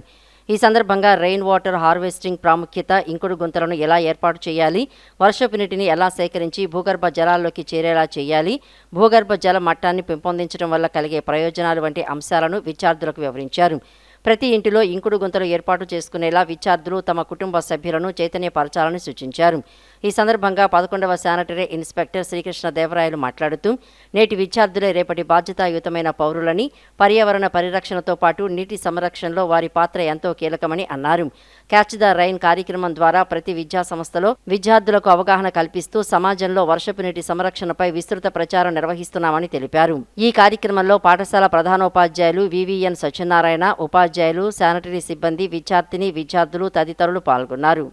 ఈ సందర్భంగా రెయిన్ వాటర్ హార్వెస్టింగ్ ప్రాముఖ్యత, ఇంకుడు గుంతలను ఎలా ఏర్పాటు చేయాలి, వర్షపు నీటిని ఎలా సేకరించి భూగర్భ జలాల్లోకి చేరేలా చేయాలి, భూగర్భ జల మట్టాన్ని పెంపొందించడం వల్ల కలిగే ప్రయోజనాలు వంటి అంశాలను విద్యార్థులకు వివరించారు. ప్రతి ఇంటిలో ఇంకుడు గుంతలు ఏర్పాటు చేసుకునేలా విద్యార్థులు తమ కుటుంబ సభ్యులను చైతన్యపరచాలని సూచించారు. ఈ సందర్భంగా 11వ శానిటరీ ఇన్స్పెక్టర్ శ్రీకృష్ణదేవరాయలు మాట్లాడుతూ నేటి విద్యార్థులే రేపటి బాధ్యతాయుతమైన పౌరులని, పర్యావరణ పరిరక్షణతో పాటు నీటి సంరక్షణలో వారి పాత్ర ఎంతో కీలకమని అన్నారు. క్యాచ్ ద రైన్ కార్యక్రమం ద్వారా ప్రతి విద్యా సంస్థలో విద్యార్థులకు అవగాహన కల్పిస్తూ సమాజంలో వర్షపు నీటి సంరక్షణపై విస్తృత ప్రచారం నిర్వహిస్తున్నామని తెలిపారు. ఈ కార్యక్రమంలో పాఠశాల ప్రధానోపాధ్యాయులు వివిఎన్ సత్యనారాయణ, ఉపాధ్యాయులు, శానిటరీ సిబ్బంది, విద్యార్థులు తదితరులు పాల్గొన్నారు.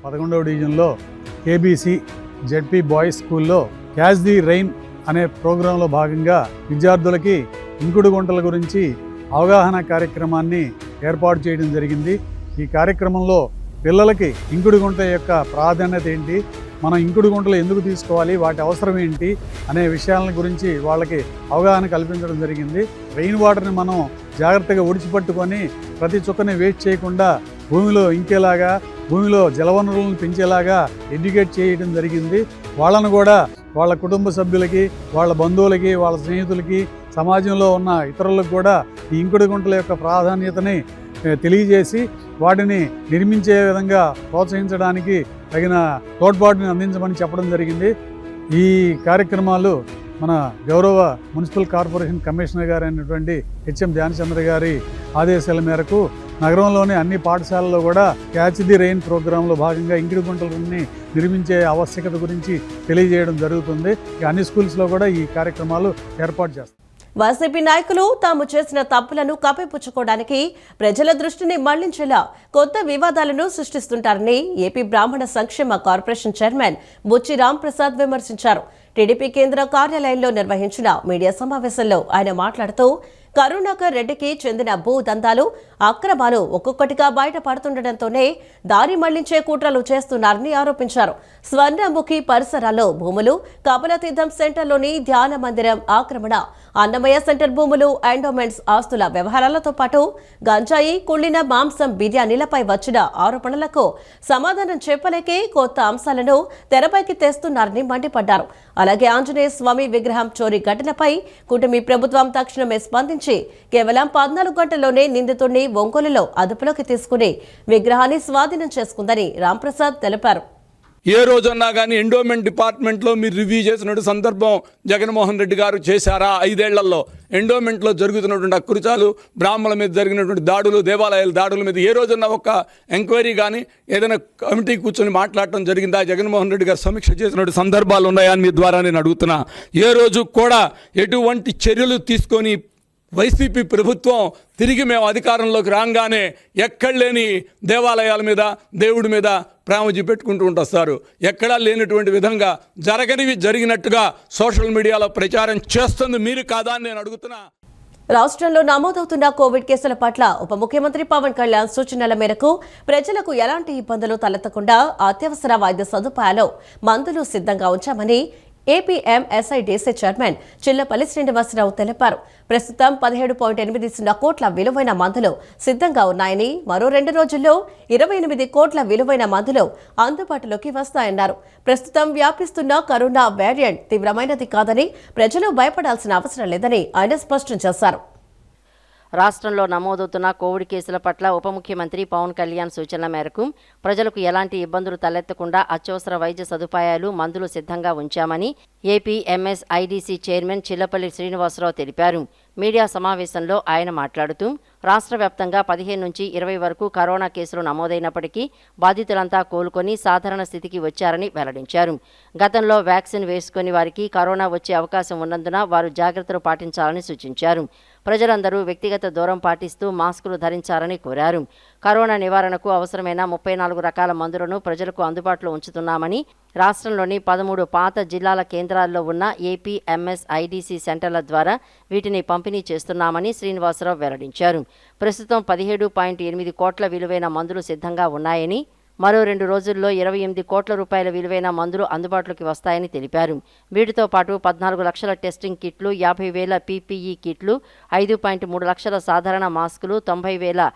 11వ డివిజన్లో కేబీసీ జెడ్పీ బాయ్స్ స్కూల్లో క్యాచ్ ది రెయిన్ అనే ప్రోగ్రాంలో భాగంగా విద్యార్థులకి ఇంకుడు గుంటల గురించి అవగాహన కార్యక్రమాన్ని ఏర్పాటు చేయడం జరిగింది. ఈ కార్యక్రమంలో పిల్లలకి ఇంకుడు గుంట యొక్క ప్రాధాన్యత ఏంటి, మనం ఇంకుడు గుంటలు ఎందుకు తీసుకోవాలి, వాటి అవసరం ఏంటి అనే విషయాల గురించి వాళ్ళకి అవగాహన కల్పించడం జరిగింది. రెయిన్ వాటర్ని మనం జాగ్రత్తగా ఒడిచిపట్టుకొని ప్రతి చుక్కని వేస్ట్ చేయకుండా భూమిలో ఇంకేలాగా, భూమిలో జలవనరులను పెంచేలాగా ఎడ్యుకేట్ చేయడం జరిగింది. వాళ్ళను కూడా వాళ్ళ కుటుంబ సభ్యులకి, వాళ్ళ బంధువులకి, వాళ్ళ స్నేహితులకి, సమాజంలో ఉన్న ఇతరులకు కూడా ఈ ఇంకుడు గుంటల యొక్క ప్రాధాన్యతని తెలియజేసి వాటిని నిర్మించే విధంగా ప్రోత్సహించడానికి తగిన తోడ్పాటుని అందించమని చెప్పడం జరిగింది. ఈ కార్యక్రమాలు మన గౌరవ మున్సిపల్ కార్పొరేషన్ కమిషనర్ గారు అయినటువంటి హెచ్ఎం ధ్యానచంద్ర గారి ఆదేశాల మేరకు నగరంలోని అన్ని పాఠశాలల్లో కూడా క్యాచ్ ది రెయిన్ ప్రోగ్రాంలో భాగంగా ఇంకుడు గుంటలని నిర్మించే ఆవశ్యకత గురించి తెలియజేయడం జరుగుతుంది. అన్ని స్కూల్స్లో కూడా ఈ కార్యక్రమాలు ఏర్పాటు చేస్తారు. వైసీపీ నాయకులు తాము చేసిన తప్పులను కప్పిపుచ్చుకోవడానికి ప్రజల దృష్టిని మళ్లించేలా కొత్త వివాదాలను సృష్టిస్తుంటారని ఏపీ బ్రాహ్మణ సంక్షేమ కార్పొరేషన్ చైర్మన్ బుచ్చి రాంప్రసాద్ విమర్శించారు. టీడీపీ కేంద్ర కార్యాలయంలో నిర్వహించిన మీడియా సమావేశంలో ఆయన మాట్లాడుతూ కరుణాకర్ రెడ్డికి చెందిన భూ దందాలు, అక్రమాలు ఒక్కొక్కటిగా బయటపడుతుండటంతోనే దారి మళ్లించే కుట్రలు చేస్తున్నారని ఆరోపించారు. స్వర్ణముఖి పరిసరాల్లో భూములు, కమలతీర్థం సెంటర్లోని ధ్యాన మందిరం ఆక్రమణ, అన్నమయ్య సెంటర్ భూములు, ఎండోమెంట్స్ ఆస్తుల వ్యవహారాలతో పాటు గంజాయి, కుళ్లిన మాంసం బిర్యానీలపై వచ్చిన ఆరోపణలకు సమాధానం చెప్పలేకే కొత్త అంశాలను తెరపైకి తెస్తున్నారని మండిపడ్డారు. అలాగే ఆంజనేయ స్వామి విగ్రహం చోరీ ఘటనపై కూటమి ప్రభుత్వం తక్షణమే స్పందించి కేవలం 14 గంటల్లోనే నిందితుడిని ఒంగోలులో అదుపులోకి తీసుకుని విగ్రహాన్ని స్వాధీనం చేసుకుందని రాంప్రసాద్ తెలిపారు. ఏ రోజన్నా కానీ ఎండోమెంట్ డిపార్ట్మెంట్లో మీరు రివ్యూ చేసినటువంటి సందర్భం జగన్మోహన్ రెడ్డి గారు చేశారా? 5 ఏళ్లలో ఎండోమెంట్లో జరుగుతున్నటువంటి అకృత్యాలు, బ్రాహ్మణుల మీద జరిగినటువంటి దాడులు, దేవాలయాల దాడుల మీద ఏ రోజన్నా ఒక ఎంక్వైరీ కానీ ఏదైనా కమిటీ కూర్చొని మాట్లాడటం జరిగిందా? జగన్మోహన్ రెడ్డి గారు సమీక్ష చేసినటువంటి సందర్భాలు ఉన్నాయా అని మీ ద్వారా నేను అడుగుతున్నా. ఏ రోజు కూడా ఎటువంటి చర్యలు తీసుకొని వైసీపీ ప్రభుత్వం తిరిగి మేము అధికారంలోకి రాగానే ఎక్కడ లేని దేవాలయాల మీద, దేవుడి మీద ప్రేమ చూపెట్టుకుంటూ ఉంటారు. ఎక్కడా లేనటువంటి విధంగా జరగనివి జరిగినట్టుగా సోషల్ మీడియాలో ప్రచారం చేస్తుంది మీరు కాదా అని నేను అడుగుతున్నా. రాష్ట్రంలో నమోదవుతున్న కోవిడ్ కేసుల పట్ల ఉప ముఖ్యమంత్రి పవన్ కళ్యాణ్ సూచనల మేరకు ప్రజలకు ఎలాంటి ఇబ్బందులు తలెత్తకుండా అత్యవసర వైద్య సదుపాయాలు, మందులు సిద్ధంగా ఉంచామని ఏపీఎంఎస్ఐడిసి చైర్మన్ చిల్లపల్లి శ్రీనివాసరావు తెలిపారు. ప్రస్తుతం 17.80 కోట్ల విలువైన మందులు సిద్ధంగా ఉన్నాయని, మరో 2 రోజుల్లో 28 కోట్ల విలువైన మందులు అందుబాటులోకి వస్తాయన్నారు. ప్రస్తుతం వ్యాపిస్తున్న కరోనా వేరియంట్ తీవ్రమైనది కాదని, ప్రజలు భయపడాల్సిన అవసరం లేదని ఆయన స్పష్టం చేశారు. రాష్ట్రంలో నమోదవుతున్న కోవిడ్ కేసుల పట్ల ఉప ముఖ్యమంత్రి పవన్ కళ్యాణ్ సూచనల మేరకు ప్రజలకు ఎలాంటి ఇబ్బందులు తలెత్తకుండా అత్యవసర వైద్య సదుపాయాలు, మందులు సిద్ధంగా ఉంచామని ఏపీఎంఎస్ఐడిసి చైర్మన్ చిల్లపల్లి శ్రీనివాసరావు తెలిపారు. మీడియా సమావేశంలో ఆయన మాట్లాడుతూ రాష్ట్ర వ్యాప్తంగా 15 నుంచి 20 వరకు కరోనా కేసులు నమోదైనప్పటికీ బాధితులంతా కోలుకొని సాధారణ స్థితికి వచ్చారని వెల్లడించారు. గతంలో వ్యాక్సిన్ వేసుకుని వారికి కరోనా వచ్చే అవకాశం ఉన్నందున వారు జాగ్రత్తలు పాటించాలని సూచించారు. ప్రజలందరూ వ్యక్తిగత దూరం పాటిస్తూ మాస్కులు ధరించాలని కోరారు. కరోనా నివారణకు అవసరమైన 34 రకాల మందులను ప్రజలకు అందుబాటులో ఉంచుతున్నామని, రాష్ట్రంలోని 13 పాత జిల్లాల కేంద్రాల్లో ఉన్న ఏపీ, ఎంఎస్, ఐడీసీ సెంటర్ల ద్వారా వీటిని పంపిణీ చేస్తున్నామని శ్రీనివాసరావు వెల్లడించారు. ప్రస్తుతం 17.8 కోట్ల విలువైన మందులు సిద్ధంగా ఉన్నాయని, మరో 2 రోజుల్లో 28 కోట్ల రూపాయల విలువైన మందులు అందుబాటులోకి వస్తాయని తెలిపారు. వీటితో పాటు 14 లక్షల టెస్టింగ్ కిట్లు, 50,000 పీపీఈ కిట్లు, 5.3 లక్షల సాధారణ మాస్కులు, 90,000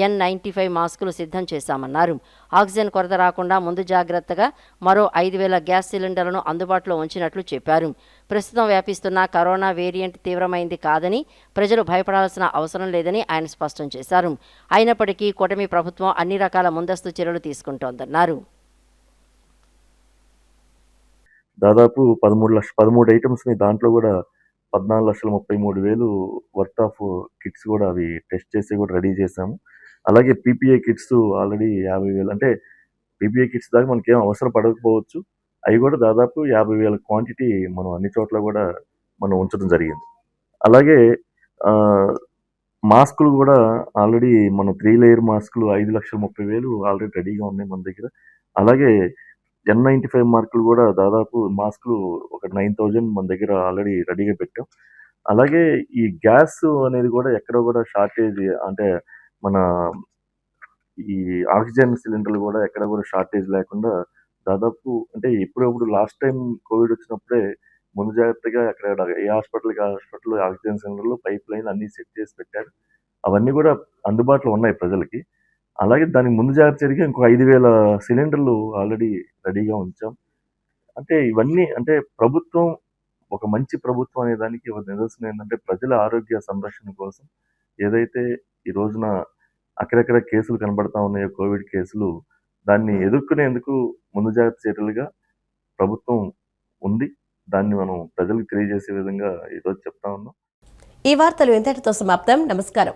N95 మాస్కులు సిద్ధం చేశామన్నారు. ఆక్సిజన్ కొరత రాకుండా ముందు జాగ్రత్తగా మరో 5,000 గ్యాస్ సిలిండర్లను అందుబాటులో ఉంచినట్లు చెప్పారు. ప్రస్తుతం వ్యాపిస్తున్న కరోనా వేరియంట్ తీవ్రమైంది కాదని, ప్రజలు భయపడాల్సిన అవసరం లేదని ఆయన స్పష్టం చేశారు. అయినప్పటికీ కూటమి ప్రభుత్వం అన్ని రకాల ముందస్తు చర్యలు తీసుకుంటోందన్నారు. దాదాపు 13 ఐటమ్స్ని, దాంట్లో కూడా 14,33,000 వర్త్ ఆఫ్ కిట్స్ కూడా అవి టెస్ట్ చేసి కూడా రెడీ చేశాము. అలాగే పీపీఏ కిట్స్ ఆల్రెడీ 50,000, అంటే పీపీఏ కిట్స్ దాకా మనకేం అవసరం పడకపోవచ్చు, అవి కూడా దాదాపు 50,000 క్వాంటిటీ మనం అన్ని చోట్ల కూడా మనం ఉంచడం జరిగింది. అలాగే మాస్కులు కూడా ఆల్రెడీ మనం 3 లేయర్ మాస్కులు 5,30,000 ఆల్రెడీ రెడీగా ఉన్నాయి మన దగ్గర. అలాగే N95 మార్కులు కూడా దాదాపు మాస్కులు ఒక 9,000 మన దగ్గర ఆల్రెడీ రెడీగా పెట్టాం. అలాగే ఈ గ్యాస్ అనేది కూడా ఎక్కడ కూడా షార్టేజ్, అంటే మన ఈ ఆక్సిజన్ సిలిండర్లు కూడా ఎక్కడ కూడా షార్టేజ్ లేకుండా దాదాపు, అంటే ఎప్పుడప్పుడు లాస్ట్ టైం కోవిడ్ వచ్చినప్పుడే ముందు జాగ్రత్తగా అక్కడ ఏ హాస్పిటల్ ఆక్సిజన్ సిలిండర్లు, పైప్ లైన్ అన్నీ సెట్ చేసి పెట్టారు. అవన్నీ కూడా అందుబాటులో ఉన్నాయి ప్రజలకి. అలాగే దానికి ముందు జాగ్రత్త జరిగి ఇంకో 5,000 సిలిండర్లు ఆల్రెడీ రెడీగా ఉంచాం. అంటే ఇవన్నీ, అంటే ప్రభుత్వం ఒక మంచి ప్రభుత్వం అనే దానికి ఒక నిదర్శనం ఏంటంటే, ప్రజల ఆరోగ్య సంరక్షణ కోసం ఏదైతే ఈ రోజున అక్కడక్కడ కేసులు కనబడతా ఉన్నాయో, కోవిడ్ కేసులు, దాన్ని ఎదుర్కొనేందుకు ముందు జాగ్రత్త చర్యలుగా ప్రభుత్వం ఉంది. దాన్ని మనం ప్రజలకు తెలియజేసే విధంగా ఈరోజు చెప్తా ఉన్నాం. ఈ వార్తలు ఇంతటితో సమాప్తం. నమస్కారం.